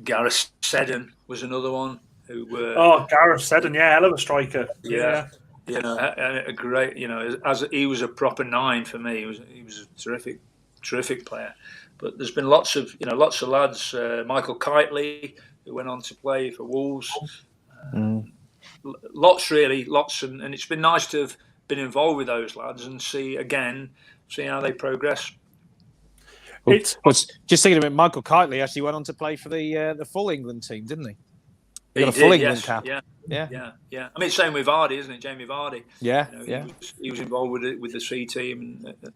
Gareth Seddon was another one. Gareth Seddon, hell of a striker. Yeah. You know, a great. You know, as he was a proper 9 for me. He was a terrific player. But there's been lots of lads. Michael Kitely, who went on to play for Wolves. Lots, and it's been nice to have been involved with those lads and see how they progress. Just thinking about Michael Kitely, actually went on to play for the full England team, didn't he? He got a full England cap. Yeah. I mean, same with Vardy, isn't it? Jamie Vardy. Yeah, you know, he was involved with the C team and.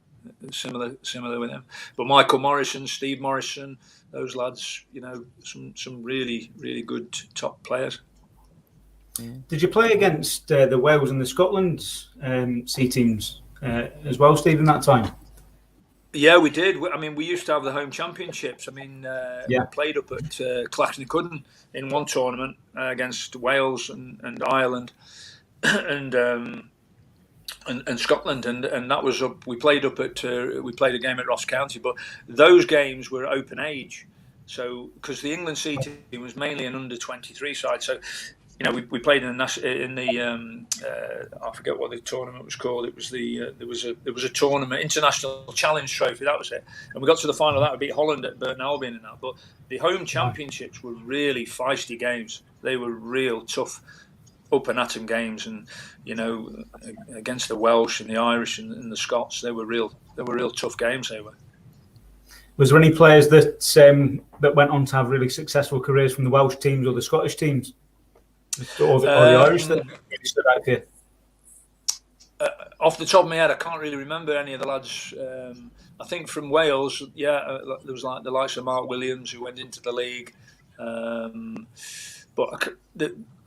Similar with him, but Michael Morrison, Steve Morrison, those lads, you know, some really good top players. Did you play against the Wales and the Scotland C teams as well, Steve, in that time? Yeah, we did. I mean, we used to have the home championships. I mean, we played up at Clacton in one tournament against Wales and Ireland, and Scotland, and that was up. We played a game at Ross County, but those games were open age. So because the England C team was mainly an under-23 side, so you know we played in the I forget what the tournament was called. It was there was a tournament, International Challenge Trophy, that was it, and we got to the final of that. We beat Holland at Burton Albion and that. But the home championships were really feisty games. They were real tough, up and atom games, and you know, against the Welsh and the Irish and the Scots, they were real tough games. They were. Was there any players that went on to have really successful careers from the Welsh teams or the Scottish teams, or the Irish that stood out here? Off the top of my head, I can't really remember any of the lads. I think from Wales, there was like the likes of Mark Williams who went into the league, but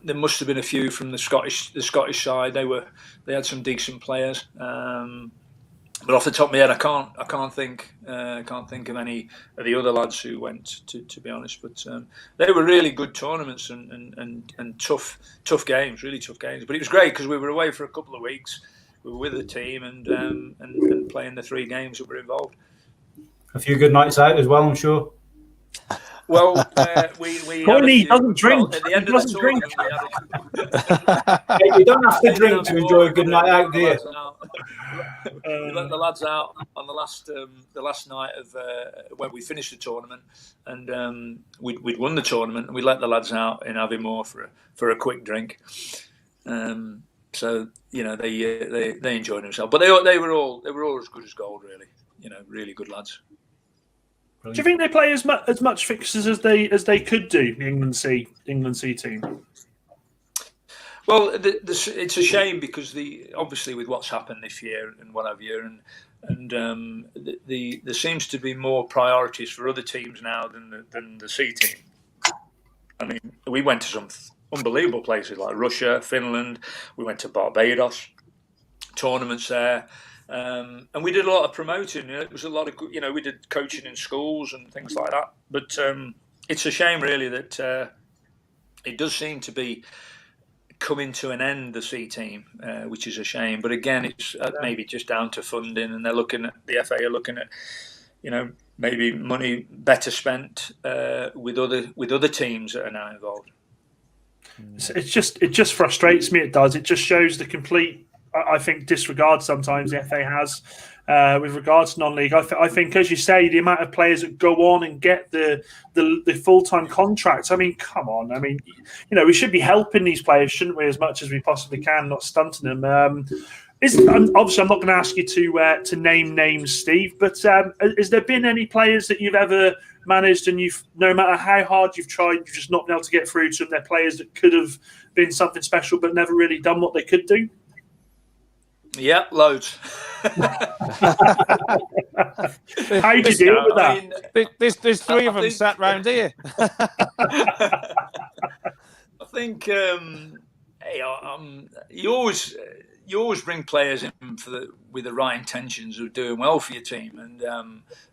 there must have been a few from the Scottish side. They had some decent players, but off the top of my head, I can't think of any of the other lads who went. To be honest, but they were really good tournaments and tough games, really tough games. But it was great because we were away for a couple of weeks. We were with the team and playing the 3 games that were involved. A few good nights out as well, I'm sure. Well, we Courtney doesn't drink. At the end of the tournament, You don't have to drink to enjoy a good night out, do you? We let the lads out on the last night of when we finished the tournament, and we'd won the tournament, and we let the lads out in Aviemore for a quick drink. So you know they enjoyed themselves, but they were all as good as gold, really. You know, really good lads. Do you think they play as much fixtures as they could do, the England C team? Well, it's a shame because obviously with what's happened this year and what have you, and there seems to be more priorities for other teams now than the C team. I mean, we went to some unbelievable places like Russia, Finland. We went to Barbados, tournaments there. And we did a lot of promoting. It was a lot of, we did coaching in schools and things like that. But it's a shame, really, that it does seem to be coming to an end, the C team, which is a shame. But again, it's maybe just down to funding, and the FA are looking at, maybe money better spent with other teams that are now involved. It just frustrates me. It does. It just shows the complete, I think, disregard sometimes the FA has with regards to non-league. I think, as you say, the amount of players that go on and get the full-time contracts. I mean, come on. I mean, we should be helping these players, shouldn't we, as much as we possibly can, not stunting them. Obviously, I'm not going to ask you to name names, Steve, but has there been any players that you've ever managed and you've, no matter how hard you've tried, you've just not been able to get through to them? They're players that could have been something special but never really done what they could do? Yeah, loads. How do you deal with that? There's three of them sat round here. I think you always bring players in with the right intentions of doing well for your team, and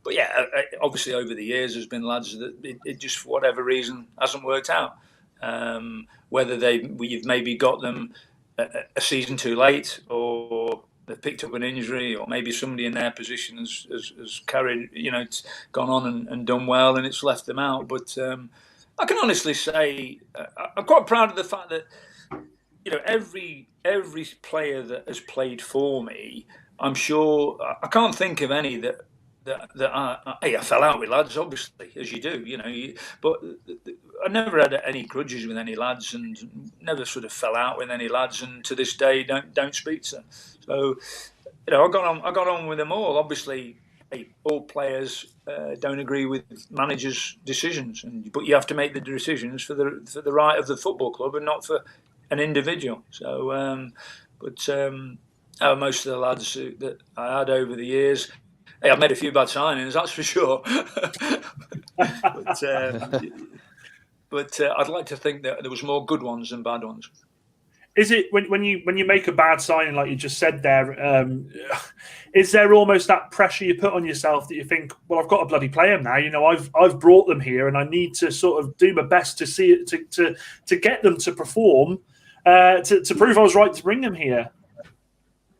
but yeah, obviously over the years there's been lads that it just for whatever reason hasn't worked out. Whether you've maybe got them a season too late, or they've picked up an injury, or maybe somebody in their position has carried, gone on and done well, and it's left them out. But I can honestly say I'm quite proud of the fact that every player that has played for me, I'm sure I can't think of any that I fell out with lads, obviously, as you do, but I never had any grudges with any lads, and never sort of fell out with any lads, and to this day don't speak to them. So I got on with them all. Obviously, all players don't agree with managers' decisions, but you have to make the decisions for the right of the football club and not for an individual. So, most of the lads that I had over the years, I've made a few bad signings, that's for sure. But I'd like to think that there was more good ones than bad ones. Is it when you make a bad signing, like you just said there? Is there almost that pressure you put on yourself that you think, well, I've got to bloody play them now. I've brought them here, and I need to sort of do my best to see it to get them to perform, to prove I was right to bring them here.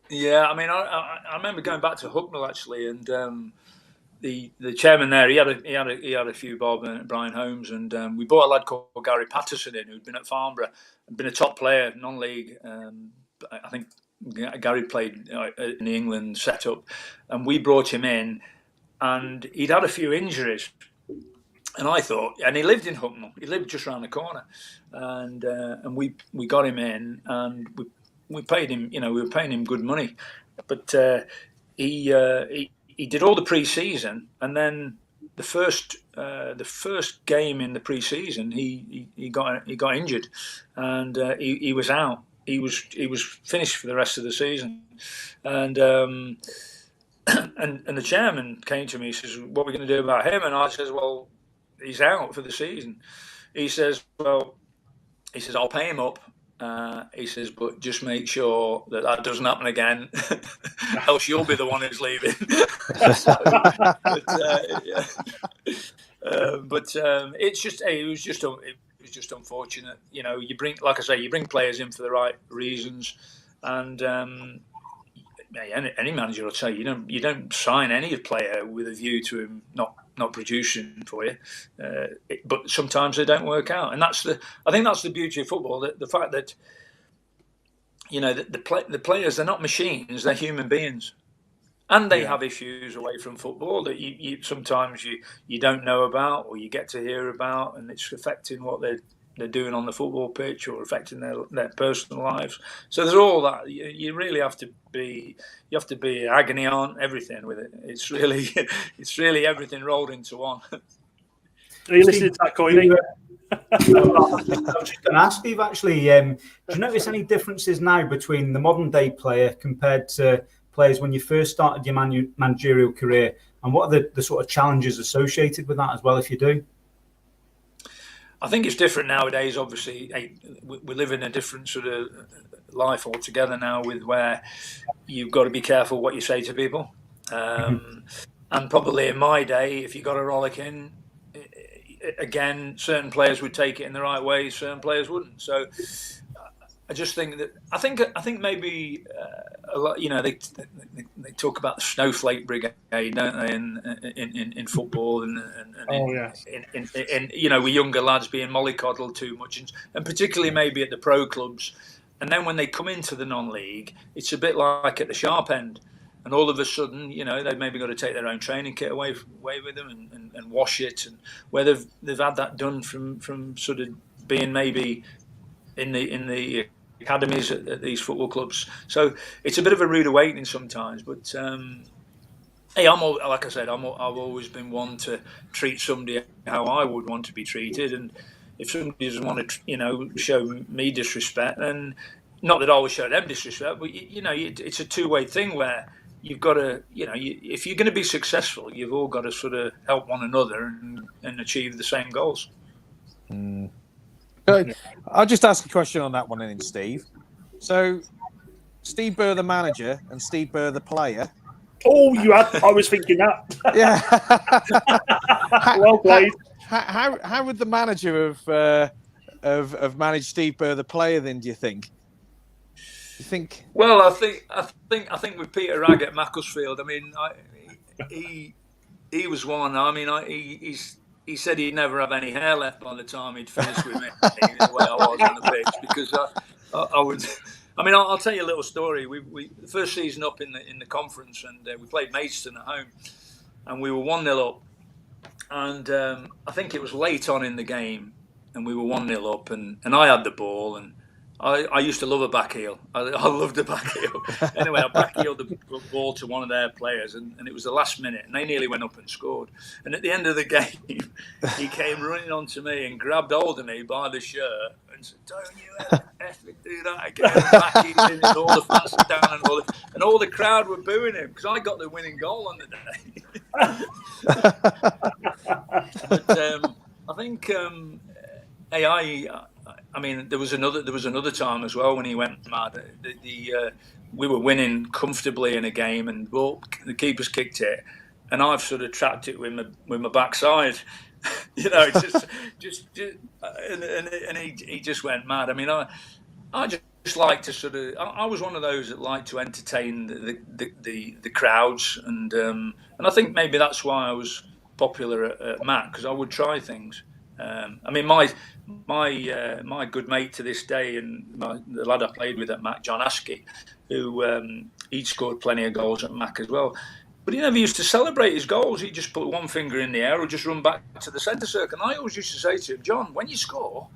Yeah, I mean, I remember going back to Hucknall actually, and the chairman there, he had a few Bob and Brian Holmes, and we brought a lad called Gary Patterson in, who'd been at Farnborough, been a top player, non-league. I think Gary played in the England setup, and we brought him in, and he'd had a few injuries, and I thought, and he lived in Hucknall, he lived just around the corner, and we got him in, and we paid him, we were paying him good money, but he did all the pre-season, and then the first game in the pre-season, he got injured, and he was out. He was finished for the rest of the season, and and the chairman came to me. He says, "What are we going to do about him?" And I says, "Well, he's out for the season." He says, "Well," he says, "I'll pay him up." He says, "But just make sure that doesn't happen again, else you'll be the one who's leaving." But it's just it was just unfortunate. You bring players in for the right reasons, and any manager will tell you, you don't sign any player with a view to him not producing for you, but sometimes they don't work out, and I think that's the beauty of football. The fact that the players, they're not machines; they're human beings, and they have issues away from football that you sometimes you don't know about, or you get to hear about, and it's affecting what they're doing on the football pitch, or affecting their personal lives. So there's all that. You really have to be agony on everything with it. It's really everything rolled into one. Are you listening to that, Coyne? I was just going to ask Steve, actually, do you notice any differences now between the modern day player compared to players when you first started your managerial career, and what are the sort of challenges associated with that as well, if you do? I think it's different nowadays. Obviously, we live in a different sort of life altogether now, with where you've got to be careful what you say to people. And probably in my day, if you got a rollicking, again, certain players would take it in the right way, certain players wouldn't. So I just think that I think maybe a lot. They talk about the snowflake brigade, don't they? In football, and with younger lads being mollycoddled too much, and particularly maybe at the pro clubs. And then when they come into the non-league, it's a bit like at the sharp end, and all of a sudden, they've maybe got to take their own training kit away with them and wash it, and where they've had that done from sort of being maybe in the academies at these football clubs. So it's a bit of a rude awakening sometimes. But hey, like I said, I've always been one to treat somebody how I would want to be treated, and if somebody doesn't want to, show me disrespect, then not that I always show them disrespect, but it's a two-way thing where you've got to, if you're going to be successful, you've all got to sort of help one another and achieve the same goals. I'll just ask a question on that one then, Steve. So, Steve Burr, the manager, and Steve Burr, the player. Oh, I was thinking that. Yeah. Well played. How would the manager have managed Steve Burr, the player, then, do you think? You think? Well, I think with Peter Ragg at Macclesfield, I mean, he was one. I mean, he said he'd never have any hair left by the time he'd finished with me, the way I was on the pitch, because I would. I mean, I'll tell you a little story. We the first season up in the conference, and we played Maidstone at home, and we were 1-0 up, and I think it was late on in the game, and we were 1-0 up, and I had the ball, and I used to love a back heel. I loved a back heel. Anyway, I back heeled the ball to one of their players, and it was the last minute, and they nearly went up and scored. And at the end of the game, he came running onto me and grabbed hold of me by the shirt and said, "Don't you ever effing do that again." Back heeling, and all the fans down, and all the crowd were booing him because I got the winning goal on the day. But I think I mean, there was another time as well when he went mad. We were winning comfortably in a game, and the keeper's kicked it, and I've sort of trapped it with my backside, and he just went mad. I mean, I just like to sort of. I was one of those that liked to entertain the crowds, and I think maybe that's why I was popular at Mac, because I would try things. I mean, my good mate to this day, and the lad I played with at Mac, John Askey, who he'd scored plenty of goals at Mac as well. But he never used to celebrate his goals. He'd just put one finger in the air or just run back to the centre circle. And I always used to say to him, "John, when you score,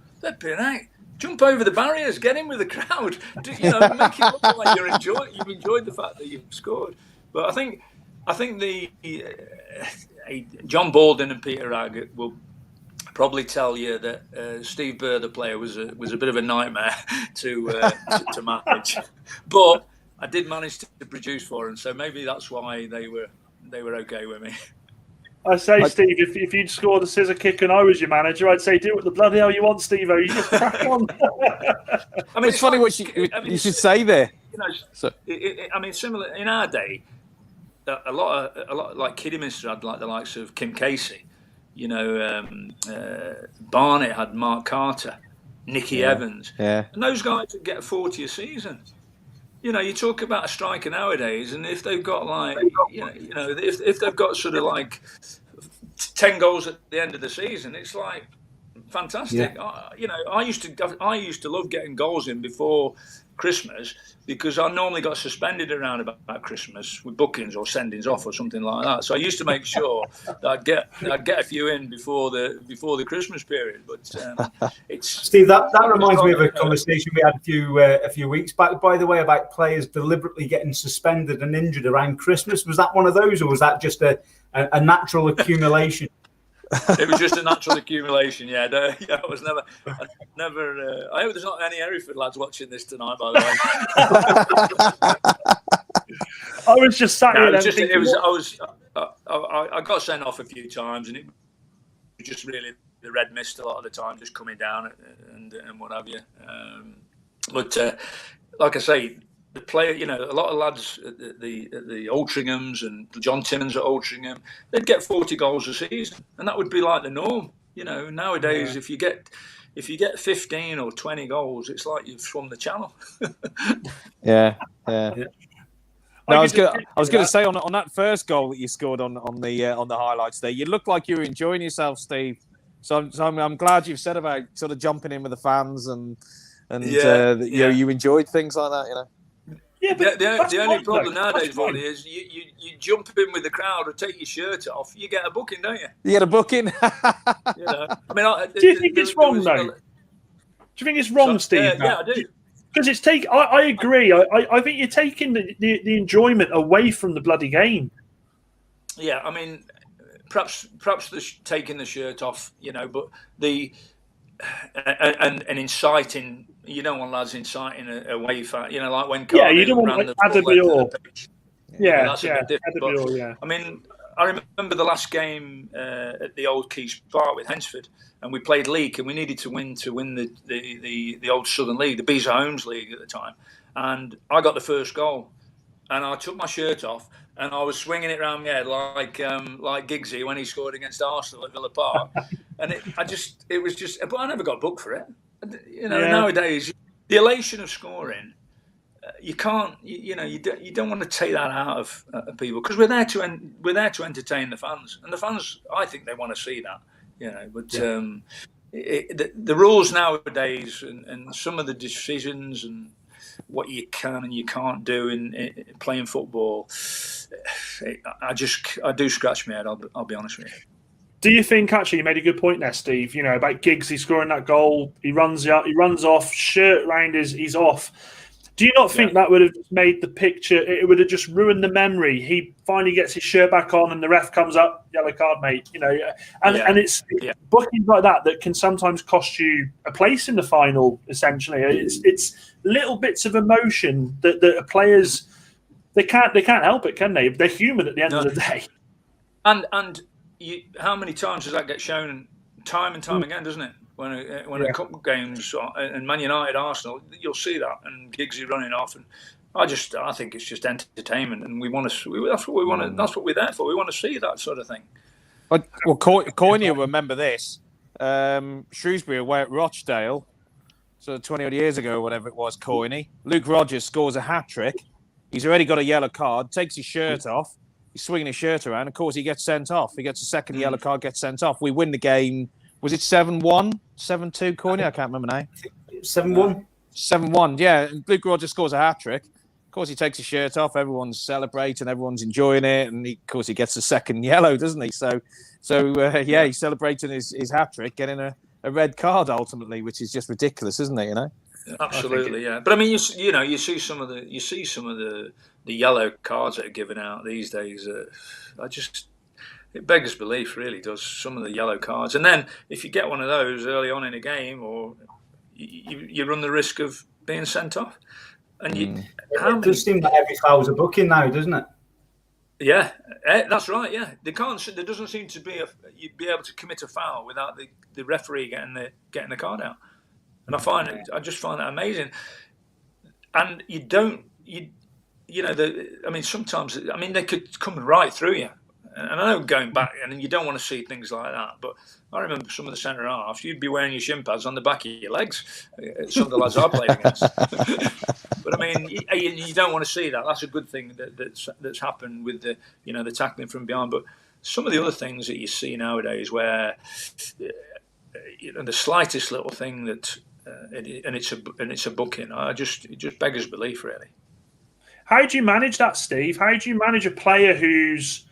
jump over the barriers, get in with the crowd. Make it look like you've enjoyed the fact that you've scored." But I think John Baldwin and Peter Ragg will probably tell you that Steve Burr, the player, was a bit of a nightmare to manage, but I did manage to produce for him, so maybe that's why they were okay with me. I say, Steve, if you'd scored a scissor kick and I was your manager, I'd say, do what the bloody hell you want, Steve-o. You just crack on. I mean, it's funny what you should say there. I mean, similar in our day, a lot like Kidderminster had like the likes of Kim Casey. Barnet had Mark Carter, Nicky Evans, and those guys would get 40 a season. You talk about a striker nowadays, and if they've got like, if they've got sort of like 10 goals at the end of the season, it's like fantastic. Yeah. I used to love getting goals in before Christmas, because I normally got suspended around about Christmas with bookings or sendings off or something like that. So I used to make sure that I'd get a few in before the Christmas period. But it's Steve. That reminds me of a conversation we had a few weeks back, by the way, about players deliberately getting suspended and injured around Christmas. Was that one of those, or was that just a natural accumulation? It was just a natural accumulation, yeah. It was never. I hope there's not any Hereford lads watching this tonight, by the way. I was just sat here. I got sent off a few times, and it was just really the red mist a lot of the time, just coming down and what have you. But like I say, the player, a lot of lads at the Altrinchams and John Timmins at Altrincham, they'd get 40 goals a season, and that would be like the norm. Nowadays, if you get 15 or 20 goals, it's like you've swum the channel. Yeah. No, I was going to say on that first goal that you scored on the highlights there, you looked like you were enjoying yourself, Steve. So I'm glad you've said about sort of jumping in with the fans and you enjoyed things like that, Yeah, but the only problem nowadays, Vonnie, is you jump in with the crowd or take your shirt off, you get a booking, don't you? You get a booking. I mean, do you think it's wrong, though? Do you think it's wrong, Steve? Yeah, I do. Because it's I agree. I think you're taking the enjoyment away from the bloody game. Yeah, I mean, perhaps taking the shirt off, but and inciting. You don't want lads inciting a wave, like when Cardew ran the full length of the pitch. That's a bit different. But, I mean, I remember the last game at the old Keys Park with Hereford, and we played league, and we needed to win the old Southern League, the Beezer Homes League at the time, and I got the first goal, and I took my shirt off, and I was swinging it around my head like Giggsy when he scored against Arsenal at Villa Park, and it was just, but I never got booked for it. Nowadays the elation of scoring. You can't, you don't want to take that out of people, because we're there to entertain the fans, and the fans, I think they want to see that, But the rules nowadays, and some of the decisions, and what you can and you can't do in playing football, I do scratch my head. I'll be honest with you. Do you think, actually, you made a good point there, Steve? About Giggsy scoring that goal, he runs off, shirt round he's off. Do you not think that would have made the picture? It would have just ruined the memory. He finally gets his shirt back on, and the ref comes up, yellow card, mate. And it's bookings like that can sometimes cost you a place in the final. Essentially, it's little bits of emotion that players they can't help it, can they? They're human at the end of the day. And how many times does that get shown? Time and time again, doesn't it? When a couple of games and Man United, Arsenal, you'll see that, and Giggsy running off, and I think it's just entertainment, and we want to. That's what we want to. That's what we're there for. We want to see that sort of thing. Well, Coyne will remember this. Shrewsbury away at Rochdale, so 20 odd years ago, whatever it was. Coyne, Luke Rogers scores a hat trick. He's already got a yellow card. Takes his shirt off. He's swinging his shirt around. Of course, he gets sent off. He gets a second yellow card. Gets sent off. We win the game. Was it 7-1, 7-2, Coyne? I can't remember now. 7-1. 7-1, yeah. And Luke Rogers scores a hat-trick. Of course, he takes his shirt off. Everyone's celebrating. Everyone's enjoying it. And, of course, he gets the second yellow, doesn't he? So he's celebrating his hat-trick, getting a red card, ultimately, which is just ridiculous, isn't it, Absolutely, yeah. But, I mean, you see some of the yellow cards that are given out these days. It beggars belief, really does, some of the yellow cards. And then if you get one of those early on in a game, or you run the risk of being sent off. And it does seem like every foul's a booking now, doesn't it? Yeah, that's right. Yeah, there doesn't seem to be you'd be able to commit a foul without the referee getting the card out. And I just find that amazing. And sometimes they could come right through you. And I know going back, and you don't want to see things like that, but I remember some of the centre halves, you'd be wearing your shin pads on the back of your legs. Some of the lads I played against. But I mean, you don't want to see that. That's a good thing that's happened with the tackling from behind. But some of the other things that you see nowadays, where the slightest little thing that it's a booking, it just beggars belief, really. How do you manage that, Steve? How do you manage a player who's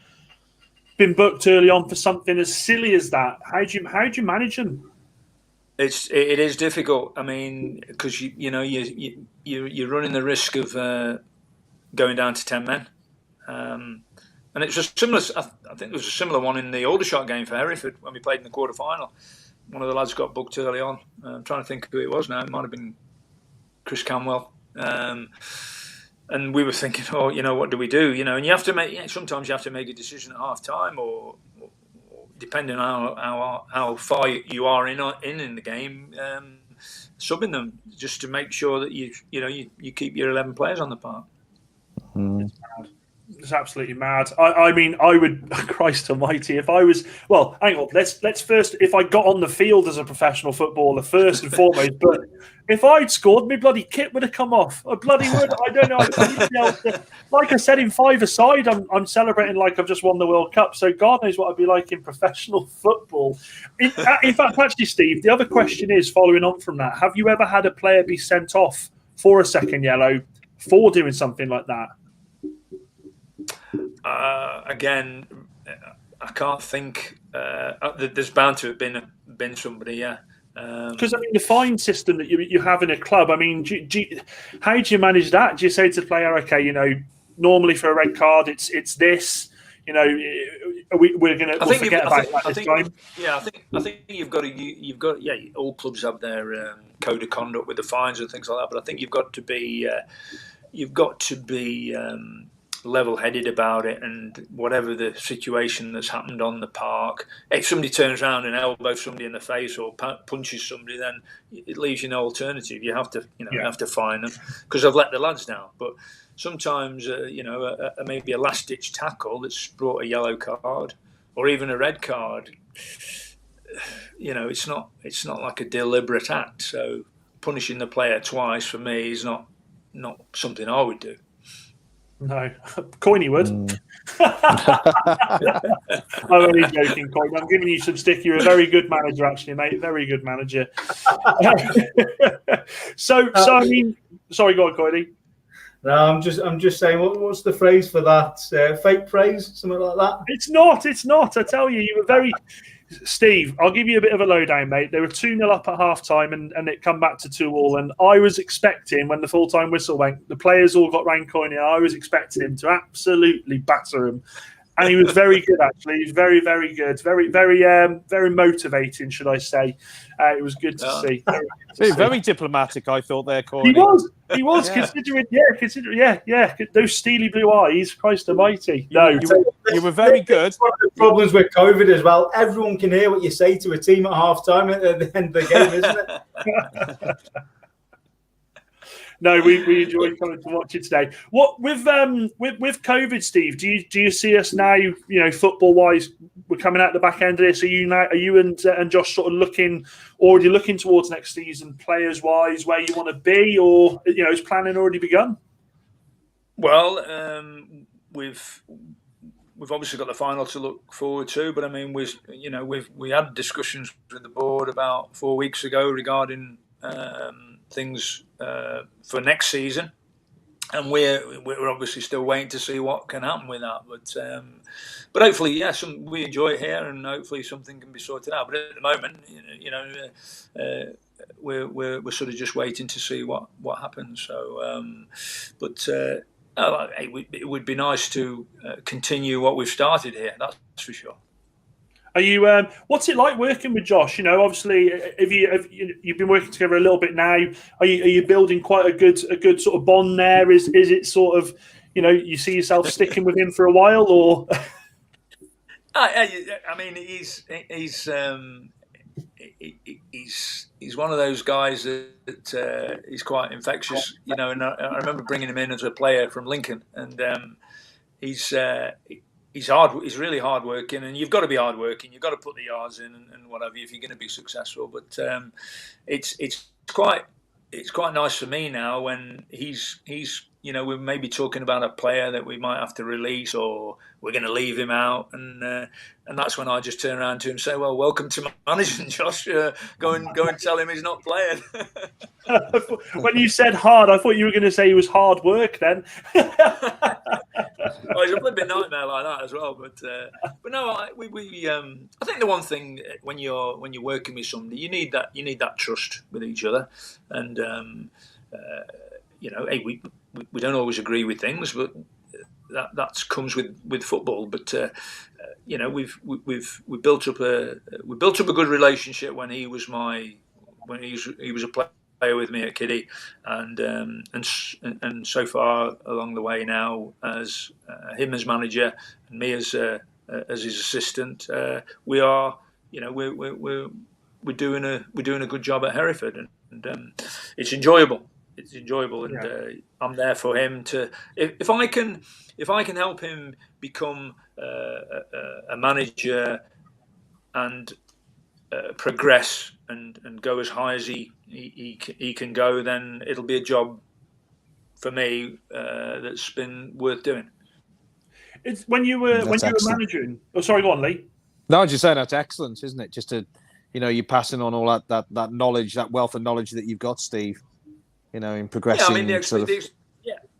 been booked early on for something as silly as that? How do you manage them? It is difficult. I mean, because you're running the risk of going down to 10 men, and it's a similar. I think there was a similar one in the Aldershot game for Hereford when we played in the quarter final. One of the lads got booked early on. I'm trying to think who it was now. It might have been Chris Camwell. And we were thinking, what do we do? And you have to sometimes you have to make a decision at half time, or depending on how far you are in the game, subbing them just to make sure that you keep your 11 players on the park. It's absolutely mad. I mean, I would, Christ almighty, if I was, well, hang on, let's first, if I got on the field as a professional footballer, first and foremost, but if I'd scored, my bloody kit would have come off. I bloody would. I don't know. Like I said, in 5-a-side, I'm celebrating like I've just won the World Cup, so God knows what I'd be like in professional football. In fact, actually, Steve, the other question is, following on from that, have you ever had a player be sent off for a second yellow for doing something like that? Again, I can't think. There's bound to have been somebody, yeah. Because the fine system that you have in a club, how do you manage that? Do you say to the player, okay, normally for a red card, it's this, we're gonna forget about that this time? Yeah, I think you've got all clubs have their code of conduct with the fines and things like that, but I think you've got to be level-headed about it, and whatever the situation that's happened on the park, if somebody turns around and elbows somebody in the face or punches somebody, then it leaves you no alternative. You have to have to fine them because they've let the lads down. But sometimes maybe a last-ditch tackle that's brought a yellow card or even a red card, it's not like a deliberate act. So punishing the player twice for me is not something I would do. No, Coiney would. I'm only joking, Coiney. I'm giving you some stick. You're a very good manager, actually, mate. Very good manager. Sorry, go on, Coiney. No, I'm just saying. What's the phrase for that? Fake praise, something like that. It's not. I tell you, you were very. Steve, I'll give you a bit of a lowdown, mate. They were 2-0 up at half-time and it come back to 2-2. And I was expecting, when the full-time whistle went, the players all got round Coiney, and I was expecting him to absolutely batter him. And he was very good, actually. He was very, very good. Very, very, very motivating, should I say. It was good to see. Very diplomatic, I thought, there, Coiney. He was, considering, those steely blue eyes, Christ almighty. No. You were very good. One of the problems with COVID as well, everyone can hear what you say to a team at half-time at the end of the game, isn't it? No, we enjoyed coming to watch it today. What with with COVID, Steve? Do you see us now? Football wise, we're coming out the back end of this. Are you and Josh sort of already looking towards next season, players wise, where you want to be, or is planning already begun? Well, we've obviously got the final to look forward to, but we had discussions with the board about 4 weeks ago regarding things for next season, and we're obviously still waiting to see what can happen with that. But hopefully, we enjoy it here, and hopefully something can be sorted out. But at the moment, we're sort of just waiting to see what happens. So, it would be nice to continue what we've started here. That's for sure. Are you? What's it like working with Josh? Obviously, you've been working together a little bit now. Are you building quite a good sort of bond there? Is it sort of you see yourself sticking with him for a while, or? He's one of those guys that he's quite infectious, And I remember bringing him in as a player from Lincoln, and he's hard. He's really hard working, and you've got to be hard working. You've got to put the yards in and whatever if you're going to be successful. But it's quite nice for me now when he's we're maybe talking about a player that we might have to release, or we're going to leave him out, and that's when I just turn around to him and say, "Well, welcome to management, Josh. Go and tell him he's not playing." When you said hard, I thought you were going to say he was hard work. Then. Well, he's a little bit nightmare like that as well, but no, I think the one thing when you're working with somebody, you need that trust with each other, and hey, we don't always agree with things, but that comes with football. But we built up a good relationship when he was a player with me at Kiddie, and so far along the way now as him as manager and me as his assistant, we are we're doing a good job at Hereford, and it's enjoyable. It's enjoyable, and I'm there for him to. If I can help him become a manager and progress and go as high as he can go, then it'll be a job for me that's been worth doing. It's when you were managing. Oh, sorry, go on, Lee. No, I was just saying that's excellent, isn't it? Just to, you're passing on all that knowledge, that wealth of knowledge that you've got, Steve. In progressing.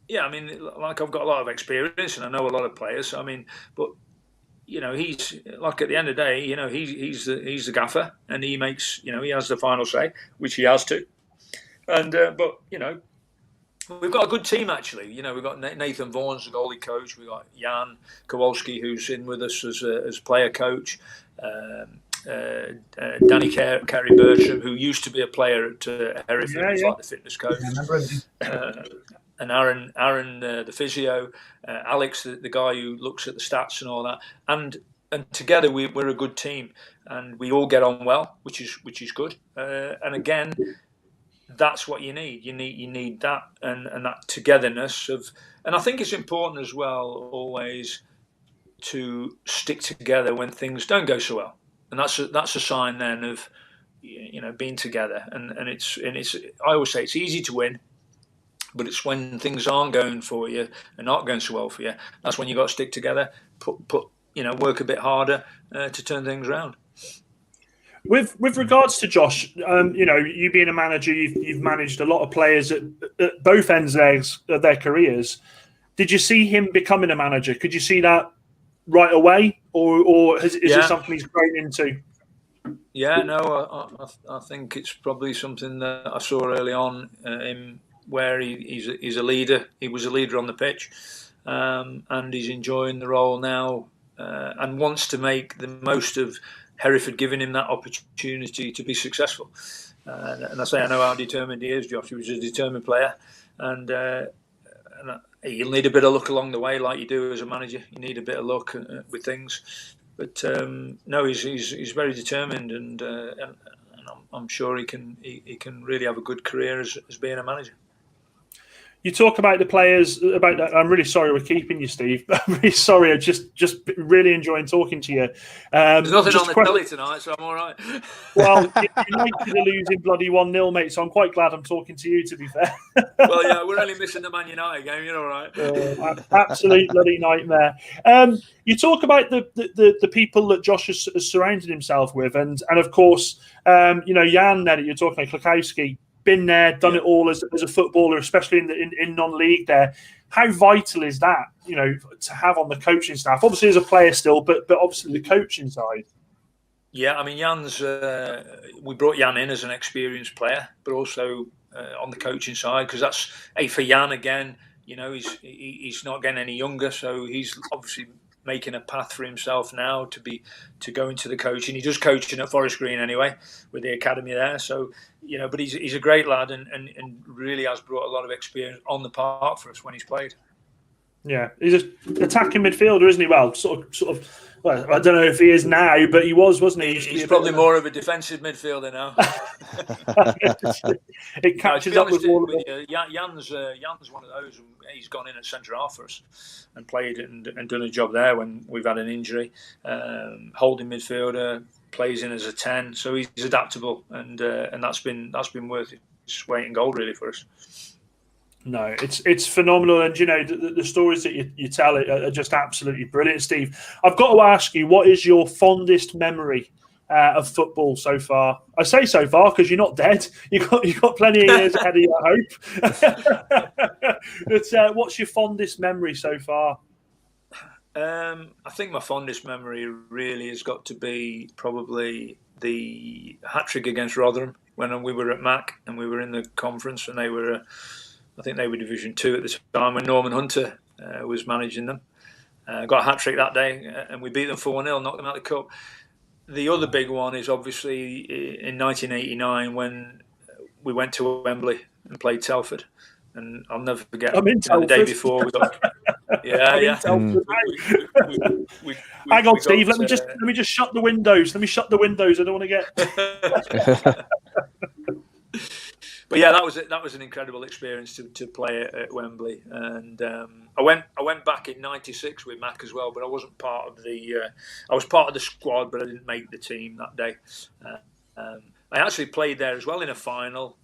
Yeah, I mean, like I've got a lot of experience and I know a lot of players. But he's like, at the end of the day, he's the gaffer, and he makes, he has the final say, which he has to. And but we've got a good team, actually. We've got Nathan Vaughan's the goalie coach. We've got Jan Kowalski, who's in with us as player coach. Danny Carey Bertram, who used to be a player at Hereford, he's like the fitness coach. And Aaron, the physio, Alex, the guy who looks at the stats and all that. And together we're a good team, and we all get on well, which is good. And again, that's what you need. You need that and that togetherness and I think it's important as well always to stick together when things don't go so well. And that's a sign then of being together. And it's I always say it's easy to win, but it's when things aren't going for you and not going so well for you, that's when you got to stick together, work a bit harder to turn things around. With regards to Josh, you being a manager, you've managed a lot of players at both ends of their careers. Did you see him becoming a manager? Could you see that right away, or is it something he's grown into? Yeah, no, I think it's probably something that I saw early on in where he's a leader. He was a leader on the pitch, and he's enjoying the role now, and wants to make the most of Hereford giving him that opportunity to be successful. And I know how determined he is, Josh. He was a determined player, and you'll need a bit of luck along the way, like you do as a manager. You need a bit of luck with things. But no, he's very determined, and I'm sure he can really have a good career as being a manager. You talk about the players, about that. I'm really sorry we're keeping you, Steve. I'm really sorry. I'm just really enjoying talking to you. There's nothing on the telly tonight, so I'm all right. Well, United are losing bloody 1-0, mate, so I'm quite glad I'm talking to you, to be fair. Well, yeah, we're only missing the Man United game. You're all right. Absolute bloody nightmare. You talk about the people that Josh has surrounded himself with, and of course, Jan there that you're talking about, Klukowski, been there, done it all as a footballer, especially in non-league there. How vital is that, to have on the coaching staff? Obviously as a player still, but obviously the coaching side. Yeah, I mean, Jan's, we brought Jan in as an experienced player, but also on the coaching side, because that's, for Jan again, he's not getting any younger, so he's obviously making a path for himself now to go into the coaching. He does coaching at Forest Green anyway, with the academy there. So, but he's a great lad and really has brought a lot of experience on the park for us when he's played. Yeah, he's an attacking midfielder, isn't he? Well, sort of. Well, I don't know if he is now, but he wasn't he? He's probably more of a defensive midfielder now. It catches up with all of it. Jan's one of those. He's gone in at centre half for us and played and done a job there when we've had an injury. Holding midfielder, plays in as a 10, so he's adaptable, and that's been worth its weight in gold really for us. No, it's phenomenal, and the stories that you tell are just absolutely brilliant, Steve. I've got to ask you, what is your fondest memory of football so far? I say so far because you're not dead. You've got plenty of years ahead of you, I hope. But what's your fondest memory so far? I think my fondest memory really has got to be probably the hat-trick against Rotherham when we were at Mac and we were in the conference, and they were. I think they were Division 2 at the time when Norman Hunter was managing them. Got a hat-trick that day, and we beat them 4-0, knocked them out of the cup. The other big one is obviously in 1989 when we went to Wembley and played Telford. And I'll never forget the day before we got... Yeah. Hang on, Steve. Let me just shut the windows. I don't want to get... But yeah, that was an incredible experience to play at Wembley, and I went back in '96 with Mac as well, but I wasn't part of I was part of the squad, but I didn't make the team that day. I actually played there as well in a final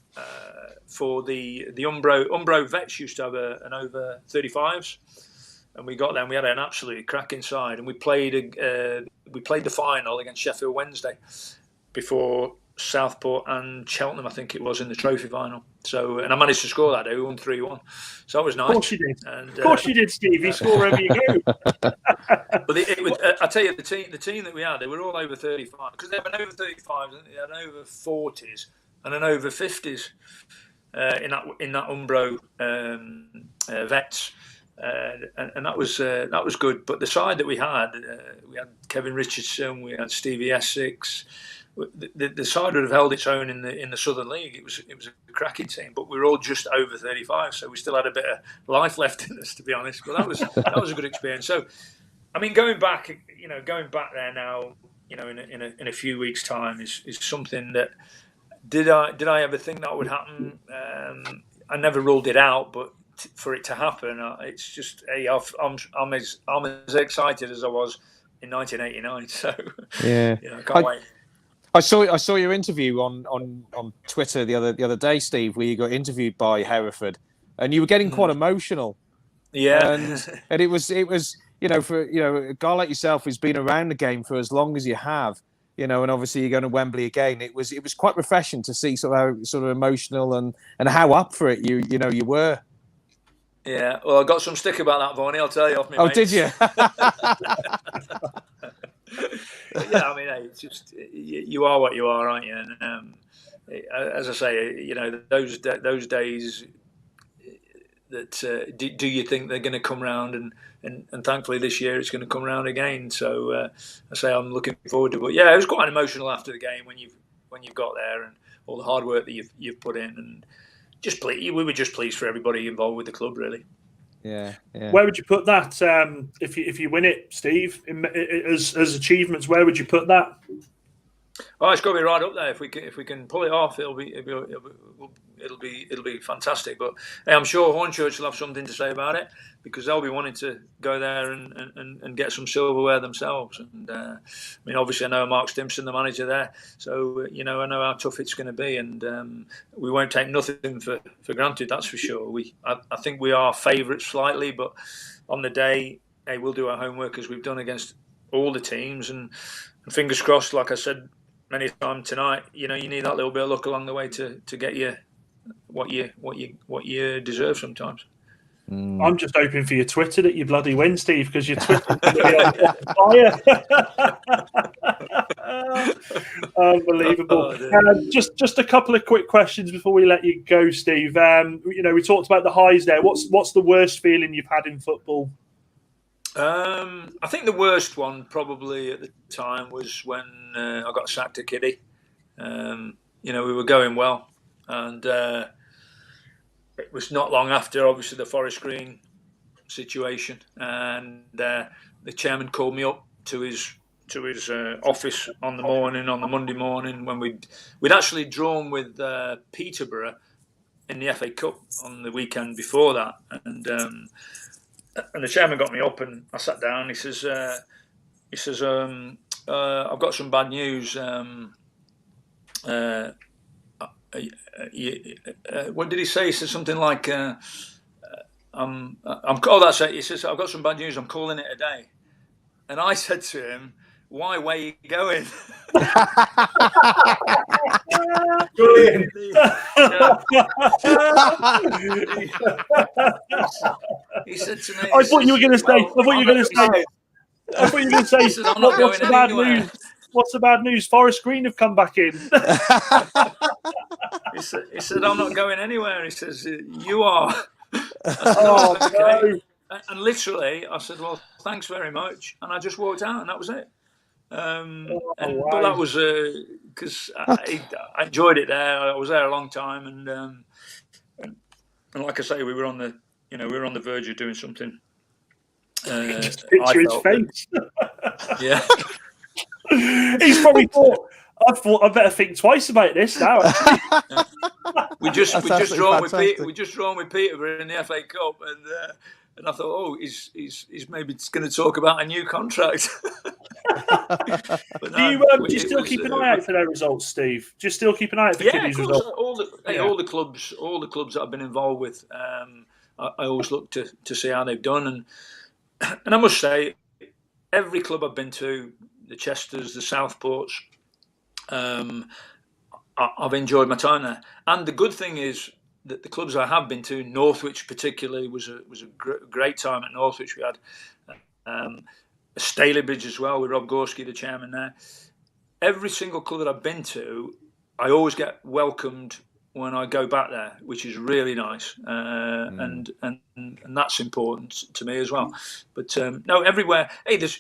for the Umbro Vets used to have an over 35s, and we got there and we had an absolutely cracking side, and we played the final against Sheffield Wednesday before Southport and Cheltenham, I think it was, in the trophy final. So, and I managed to score that day. We won 3-1. So that was nice. Of course you did. And, of course you did, Steve. You score wherever you go. But I tell you, the team that we had, they were all over 35 because they had an over 35s, they had an over 40s, and an over 50s in that Umbro vets. And that was good. But the side that we had Kevin Richardson, we had Stevie Essex. The side would have held its own in the Southern League. It was a cracking team, but we were all just over 35, so we still had a bit of life left in us, to be honest. But that was a good experience. So, I mean, going back there now, in a few weeks' time is something that did I ever think that would happen? I never ruled it out, but for it to happen, it's just I'm as excited as I was in 1989. So yeah, I can't wait. I saw your interview on Twitter the other day, Steve, where you got interviewed by Hereford, and you were getting quite emotional. Yeah, and it was for a guy like yourself who's been around the game for as long as you have, and obviously you're going to Wembley again. It was quite refreshing to see sort of emotional and how up for it you were. Yeah, well, I got some stick about that, Varney. I'll tell you off me. Oh, mates. Did you? Yeah, I mean, hey, it's just you are what you are, aren't you? And as I say, those days. That do you think they're going to come round? And thankfully this year it's going to come round again. So I say I'm looking forward to it. But yeah, it was quite emotional after the game when you've got there and all the hard work that you've put in, and we were just pleased for everybody involved with the club, really. Yeah. Where would you put that if you win it, Steve? As achievements, where would you put that? Oh, it's got to be right up there. If we can pull it off, it'll be fantastic. But hey, I'm sure Hornchurch will have something to say about it because they'll be wanting to go there and get some silverware themselves. And I mean, obviously, I know Mark Stimson, the manager there, so I know how tough it's going to be, and we won't take nothing for granted. That's for sure. I think we are favourites slightly, but on the day, hey, we'll do our homework as we've done against all the teams, and fingers crossed. Like I said many times tonight, you need that little bit of luck along the way to get you what you deserve sometimes. I'm just hoping for your Twitter that you bloody win, Steve, because your Twitter fire. Unbelievable. Just a couple of quick questions before we let you go, Steve. We talked about the highs there. What's the worst feeling you've had in football? I think the worst one probably at the time was when I got sacked at Kiddie. We were going well, and it was not long after, obviously, the Forest Green situation, and the chairman called me up to his office on the Monday morning when we'd actually drawn with Peterborough in the FA Cup on the weekend before that, and the chairman got me up and I sat down. He says, I've got some bad news. What did he say? He said something like, that's it. He says, I've got some bad news. I'm calling it a day. And I said to him, why? Where are you going? Brilliant. He said to me, I thought you were going to say. He said, I'm not going anywhere. What's the bad news? Forest Green have come back in. He said, I'm not going anywhere. He says, you are. I said, okay. No. And literally, I said, well, thanks very much. And I just walked out, and that was it. Wow. But that was because I enjoyed it there. I was there a long time, and like I say, we were on the verge of doing something. Just picture his face. Yeah. He's probably thought, I better think twice about this now. we just drawn with Peterborough in the FA Cup, and I thought, he's maybe going to talk about a new contract. Do you still keep an eye out for their results, Steve? Do you still keep an eye out for Kiddie's results? All the clubs that I've been involved with, I always look to see how they've done, and I must say, every club I've been to, the Chesters, the Southports, I've enjoyed my time there. And the good thing is that the clubs I have been to, Northwich particularly, was a great time at Northwich. We had Stalybridge as well with Rob Gorski, the chairman there. Every single club that I've been to, I always get welcomed when I go back there, which is really nice, and that's important to me as well. But no, everywhere. Hey, there's,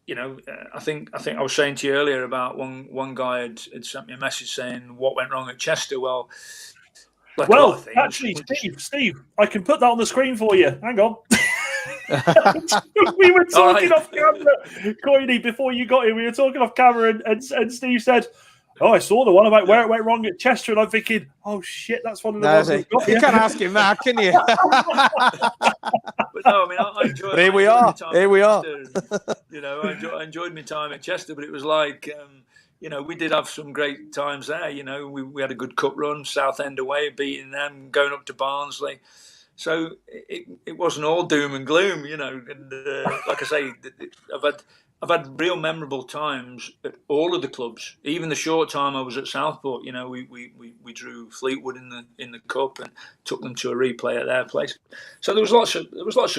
I think I was saying to you earlier about one guy had sent me a message saying what went wrong at Chester. Well, a lot of things. Actually, Steve, I can put that on the screen for you. Hang on. We were talking off camera, Coyne, before you got here. We were talking off camera, and Steve said, "Oh, I saw the one about where it went wrong at Chester," and I'm thinking, "Oh shit, that's one of the ones we've got." You can't ask him that, can you? But no, I mean, I enjoyed. But here we are. Here we are. I enjoyed my time at Chester, but it was like, we did have some great times there. We had a good cup run, Southend away, beating them, going up to Barnsley. So it wasn't all doom and gloom, And like I say, I've had real memorable times at all of the clubs. Even the short time I was at Southport, we drew Fleetwood in the cup and took them to a replay at their place. So there was lots of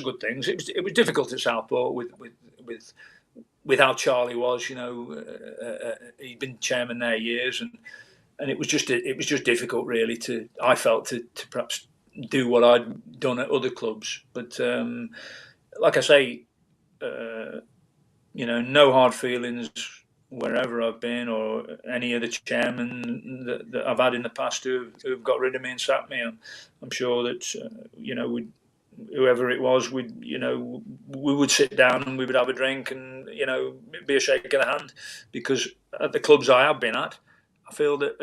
good things. It was difficult at Southport with how Charlie was. He'd been chairman there years, and it was just difficult really I felt to perhaps do what I'd done at other clubs. But like I say, no hard feelings wherever I've been, or any of the chairmen that I've had in the past who've got rid of me and sacked me. I'm sure that whoever it was, we would sit down and we would have a drink and be a shake of the hand, because at the clubs I have been at, I feel that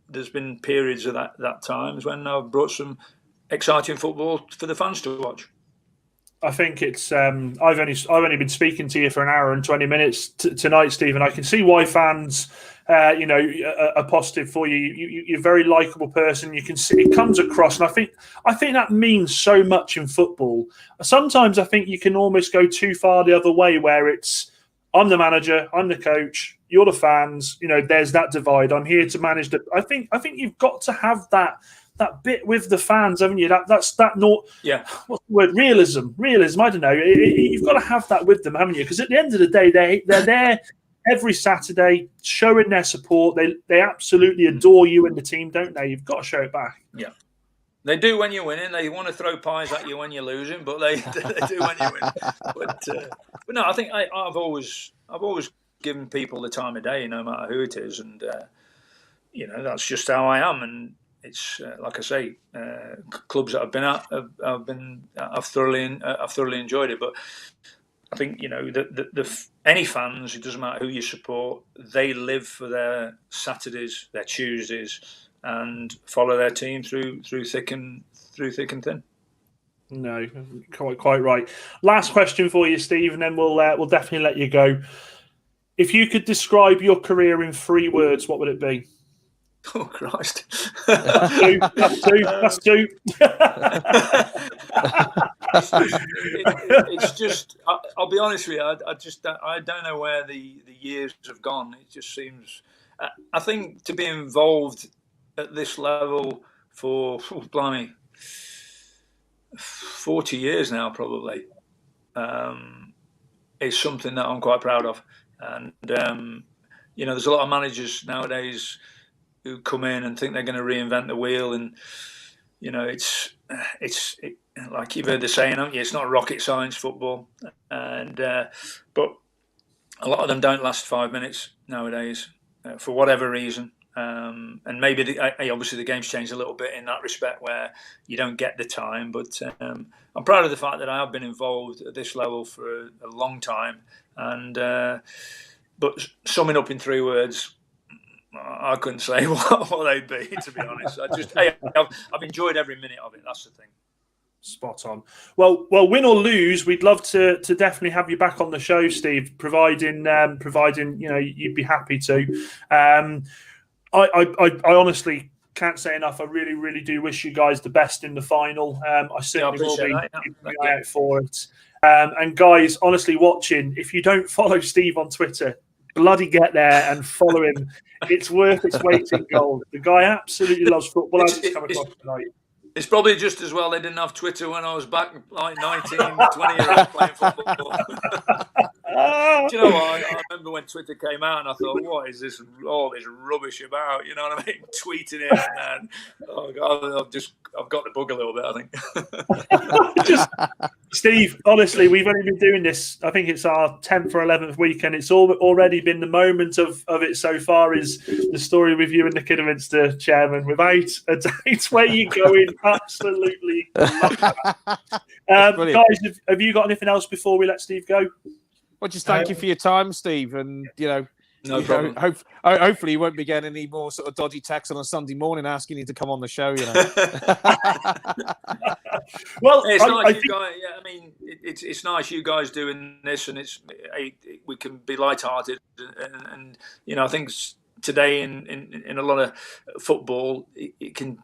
there's been periods of that times when I've brought some exciting football for the fans to watch. I think it's. I've only been speaking to you for an hour and 20 minutes tonight, Stephen. I can see why fans, are positive for you. You're a very likable person. You can see it comes across, and I think that means so much in football. Sometimes I think you can almost go too far the other way, where it's I'm the manager, I'm the coach, you're the fans. There's that divide. I'm here to manage the. I think you've got to have that bit with the fans, haven't you? What's the word? Realism. I don't know. You've got to have that with them, haven't you? Because at the end of the day, they're there every Saturday, showing their support. They absolutely adore you and the team, don't they? You've got to show it back. Yeah, they do when you're winning. They want to throw pies at you when you're losing, but they do when you win. But no, I think I've always given people the time of day, no matter who it is, and that's just how I am. And it's like I say, clubs that I've been at, I've thoroughly enjoyed it. But I think any fans, it doesn't matter who you support, they live for their Saturdays, their Tuesdays, and follow their team through thick and thin. No, quite right. Last question for you, Steve, and then we'll definitely let you go. If you could describe your career in 3 words, what would it be? Oh, Christ. That's two. It's just, I'll be honest with you, I don't know where the years have gone. It just seems, I think to be involved at this level for, 40 years now probably, is something that I'm quite proud of. And, there's a lot of managers nowadays who come in and think they're going to reinvent the wheel, and it's like you've heard the saying, haven't you? It's not rocket science, football, and but a lot of them don't last 5 minutes nowadays for whatever reason, and maybe obviously the game's changed a little bit in that respect where you don't get the time. But I'm proud of the fact that I have been involved at this level for a long time, and but summing up in 3 words, I couldn't say what they'd be, to be honest. I've enjoyed every minute of it. That's the thing. Spot on. Well, win or lose, we'd love to definitely have you back on the show, Steve. Providing you'd be happy to. I honestly can't say enough. I really, really do wish you guys the best in the final. I certainly will be keeping an eye out for it. And guys, honestly, watching, if you don't follow Steve on Twitter, bloody get there and follow him. It's worth its weight in gold. The guy absolutely loves football, as it's come across tonight. It's probably just as well they didn't have Twitter when I was back like 19, 20 years old playing football. Do you know what? I remember when Twitter came out and I thought, what is this, all this rubbish about? You know what I mean? Tweeting it and oh God, I've got the bug a little bit, I think. Steve, honestly, we've only been doing this, I think it's our 10th or 11th week, and it's already been the moment of it so far is the story with you and the Kidderminster chairman. Without a doubt, where you going? Absolutely love that. Guys, have you got anything else before we let Steve go? Well, just thank you for your time, Steve, and no problem. Hopefully, you won't be getting any more sort of dodgy texts on a Sunday morning asking you to come on the show. Well, it's nice, you guys. Yeah, I mean, it's nice you guys doing this, and we can be light-hearted, and I think today in a lot of football, it can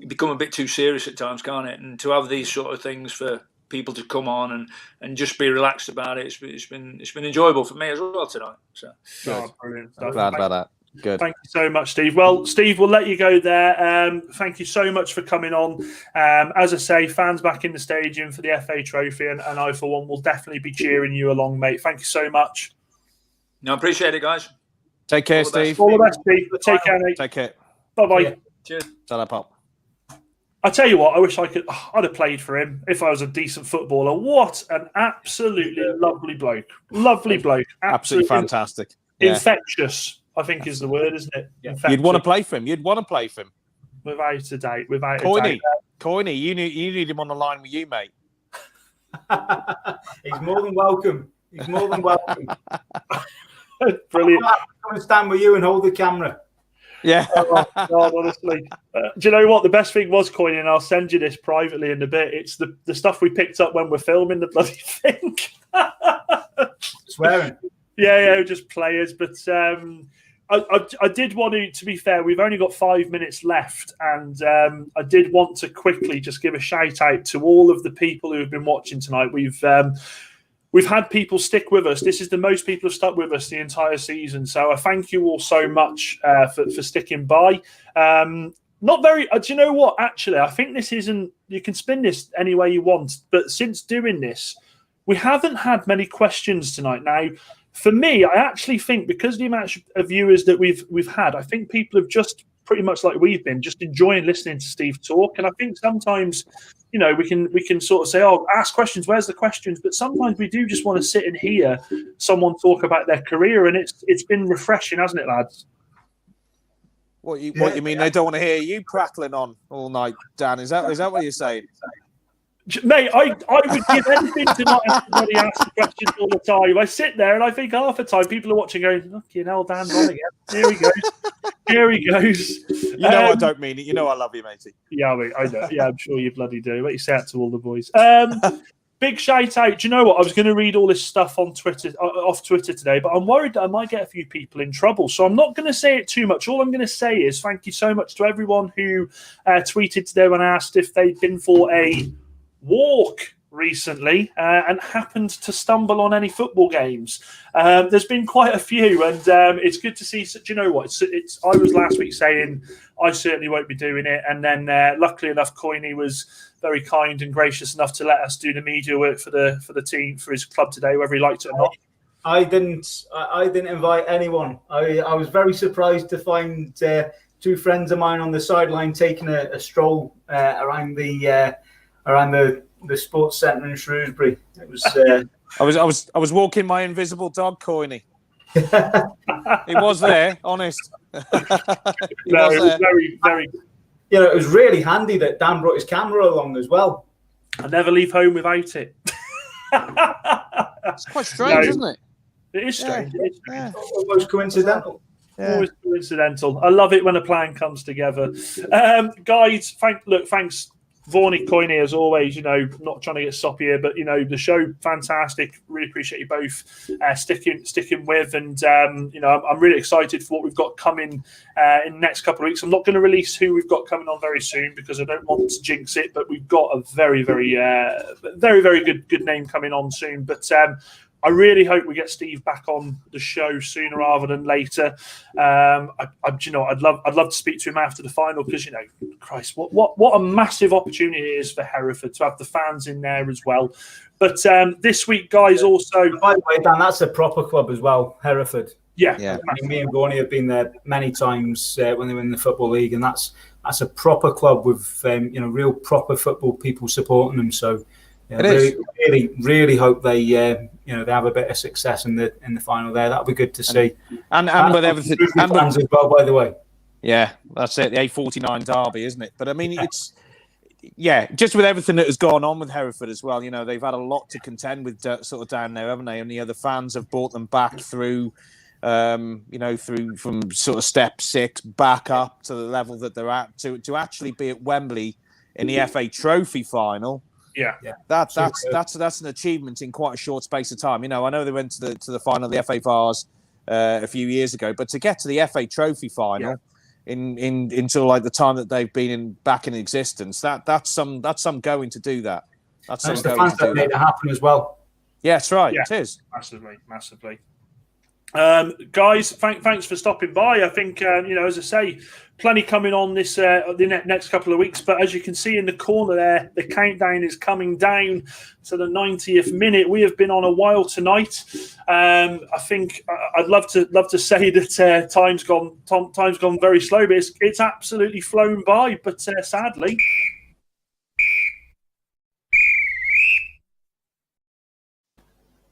become a bit too serious at times, can't it? And to have these sort of things for people to come on and just be relaxed about it, it's been enjoyable for me as well tonight. So brilliant. I'm glad about that. Good. Thank you so much, Steve. Well, Steve, we'll let you go there. Thank you so much for coming on. As I say, fans back in the stadium for the FA Trophy, and I, for one, will definitely be cheering you along, mate. Thank you so much. No, I appreciate it, guys. Take care, Steve. All the best, Steve. Take care, mate. Take care. Bye-bye. Yeah. Cheers. Ta-ra, pop. I tell you what, I wish I'd have played for him if I was a decent footballer. What an absolutely lovely bloke. Lovely bloke. Absolutely fantastic. Infectious, I think is the word, isn't it? Yeah. You'd want to play for him. Without a doubt. Coiney, you need him on the line with you, mate. He's more than welcome. Brilliant. I'll come and stand with you and hold the camera. Yeah. Oh, God, honestly. Do you know what? The best thing was, Coiney, and I'll send you this privately in a bit. It's the stuff we picked up when we're filming the bloody thing. Swearing. Yeah, just players. But I did want to be fair, we've only got 5 minutes left, and I did want to quickly just give a shout out to all of the people who have been watching tonight. We've had people stick with us. This is the most people have stuck with us the entire season. So I thank you all so much for sticking by. Not very. Do you know what? Actually, I think this isn't. You can spin this any way you want. But since doing this, we haven't had many questions tonight. Now, for me, I actually think because of the amount of viewers that we've had, I think people have just pretty much like we've been, just enjoying listening to Steve talk. And I think sometimes, we can sort of say, oh, ask questions, where's the questions? But sometimes we do just want to sit and hear someone talk about their career, and it's been refreshing, hasn't it, lads? What you mean? They don't want to hear you prattling on all night, Dan? Is that what you're saying? Mate, I would give anything to not everybody ask the questions all the time. I sit there and I think half the time people are watching going, fucking hell, Dan's on again. Here he goes. You know I don't mean it. You know I love you, matey. Yeah, I know. Yeah, I'm sure you bloody do. But you say that to all the boys. Big shout out. Do you know what? I was going to read all this stuff on Twitter, off Twitter today, but I'm worried that I might get a few people in trouble. So I'm not going to say it too much. All I'm going to say is thank you so much to everyone who tweeted today when I asked if they'd been for a walk recently and happened to stumble on any football games. There's been quite a few, and it's good to see. Do you know what? I was last week saying I certainly won't be doing it, and then luckily enough, Coiney was very kind and gracious enough to let us do the media work for the team, for his club today, whether he liked it or not. I didn't invite anyone. I was very surprised to find two friends of mine on the sideline taking a stroll around the sports centre in Shrewsbury. It was. I was walking my invisible dog, Coiney. He was there, honest. It was very, very. It was really handy that Dan brought his camera along as well. I never leave home without it. It's quite strange, isn't it? It is strange. Yeah. It is strange. Almost coincidental. Yeah. Always coincidental. I love it when a plan comes together. Guys, thanks. Vaughan, Coiney, as always, not trying to get soppy here, but, the show, fantastic. Really appreciate you both sticking with. And, I'm really excited for what we've got coming in the next couple of weeks. I'm not going to release who we've got coming on very soon because I don't want to jinx it, but we've got a very, very, very, very good name coming on soon. But I really hope we get Steve back on the show sooner rather than later. You know, I'd love to speak to him after the final because, you know, Christ, what a massive opportunity it is for Hereford to have the fans in there as well. But this week, guys, also. By the way, Dan, that's a proper club as well, Hereford. Yeah. I mean, me and Gorney have been there many times when they were in the Football League, and that's a proper club with you know, real proper football people supporting them. So really hope they you know, they have a bit of success in the final there. That'll be good to see. And with everything, and fans as well, by the way. Yeah, that's it. The A49 derby, isn't it? But I mean, it's. Yeah, just with everything that has gone on with Hereford as well, you know, they've had a lot to contend with sort of down there, haven't they? And the fans have brought them back through, you know, through from sort of step 6 back up to the level that they're at to actually be at Wembley in the FA Trophy final. Yeah. That's an achievement in quite a short space of time. You know, I know they went to the final of the FA Vars a few years ago, but to get to the FA Trophy final. In until like the time that they've been back in existence, that's some going to do that. That's the fans that made it happen as well. Yeah, that's right. It is massively. Guys, thanks for stopping by. I think you know, as I say, plenty coming on this the next couple of weeks. But as you can see in the corner there, the countdown is coming down to the 90th minute. We have been on a while tonight. I think I'd love to say that time's gone very slow, but it's absolutely flown by. But sadly.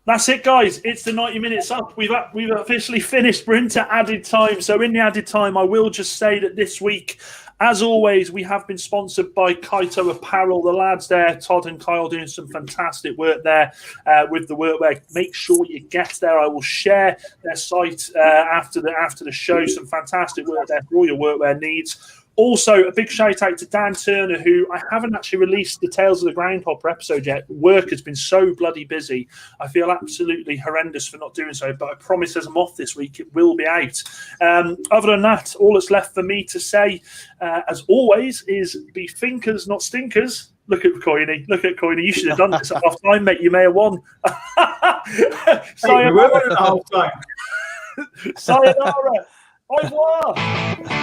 That's it, guys. It's the 90 minutes up. We've officially finished. We're into added time. So in the added time, I will just say that this week, as always, we have been sponsored by Kaito Apparel. The lads there, Todd and Kyle, doing some fantastic work there with the workwear. Make sure you get there. I will share their site after the show. Some fantastic work there for all your workwear needs. Also, a big shout out to Dan Turner, who I haven't actually released the Tales of the Groundhopper episode yet. Work has been so bloody busy. I feel absolutely horrendous for not doing so, but I promise as I'm off this week, it will be out. Other than that, all that's left for me to say, as always, is be thinkers, not stinkers. Look at Coiney. You should have done this at half time, mate. You may have won. We were at half time. Sayonara. Au revoir.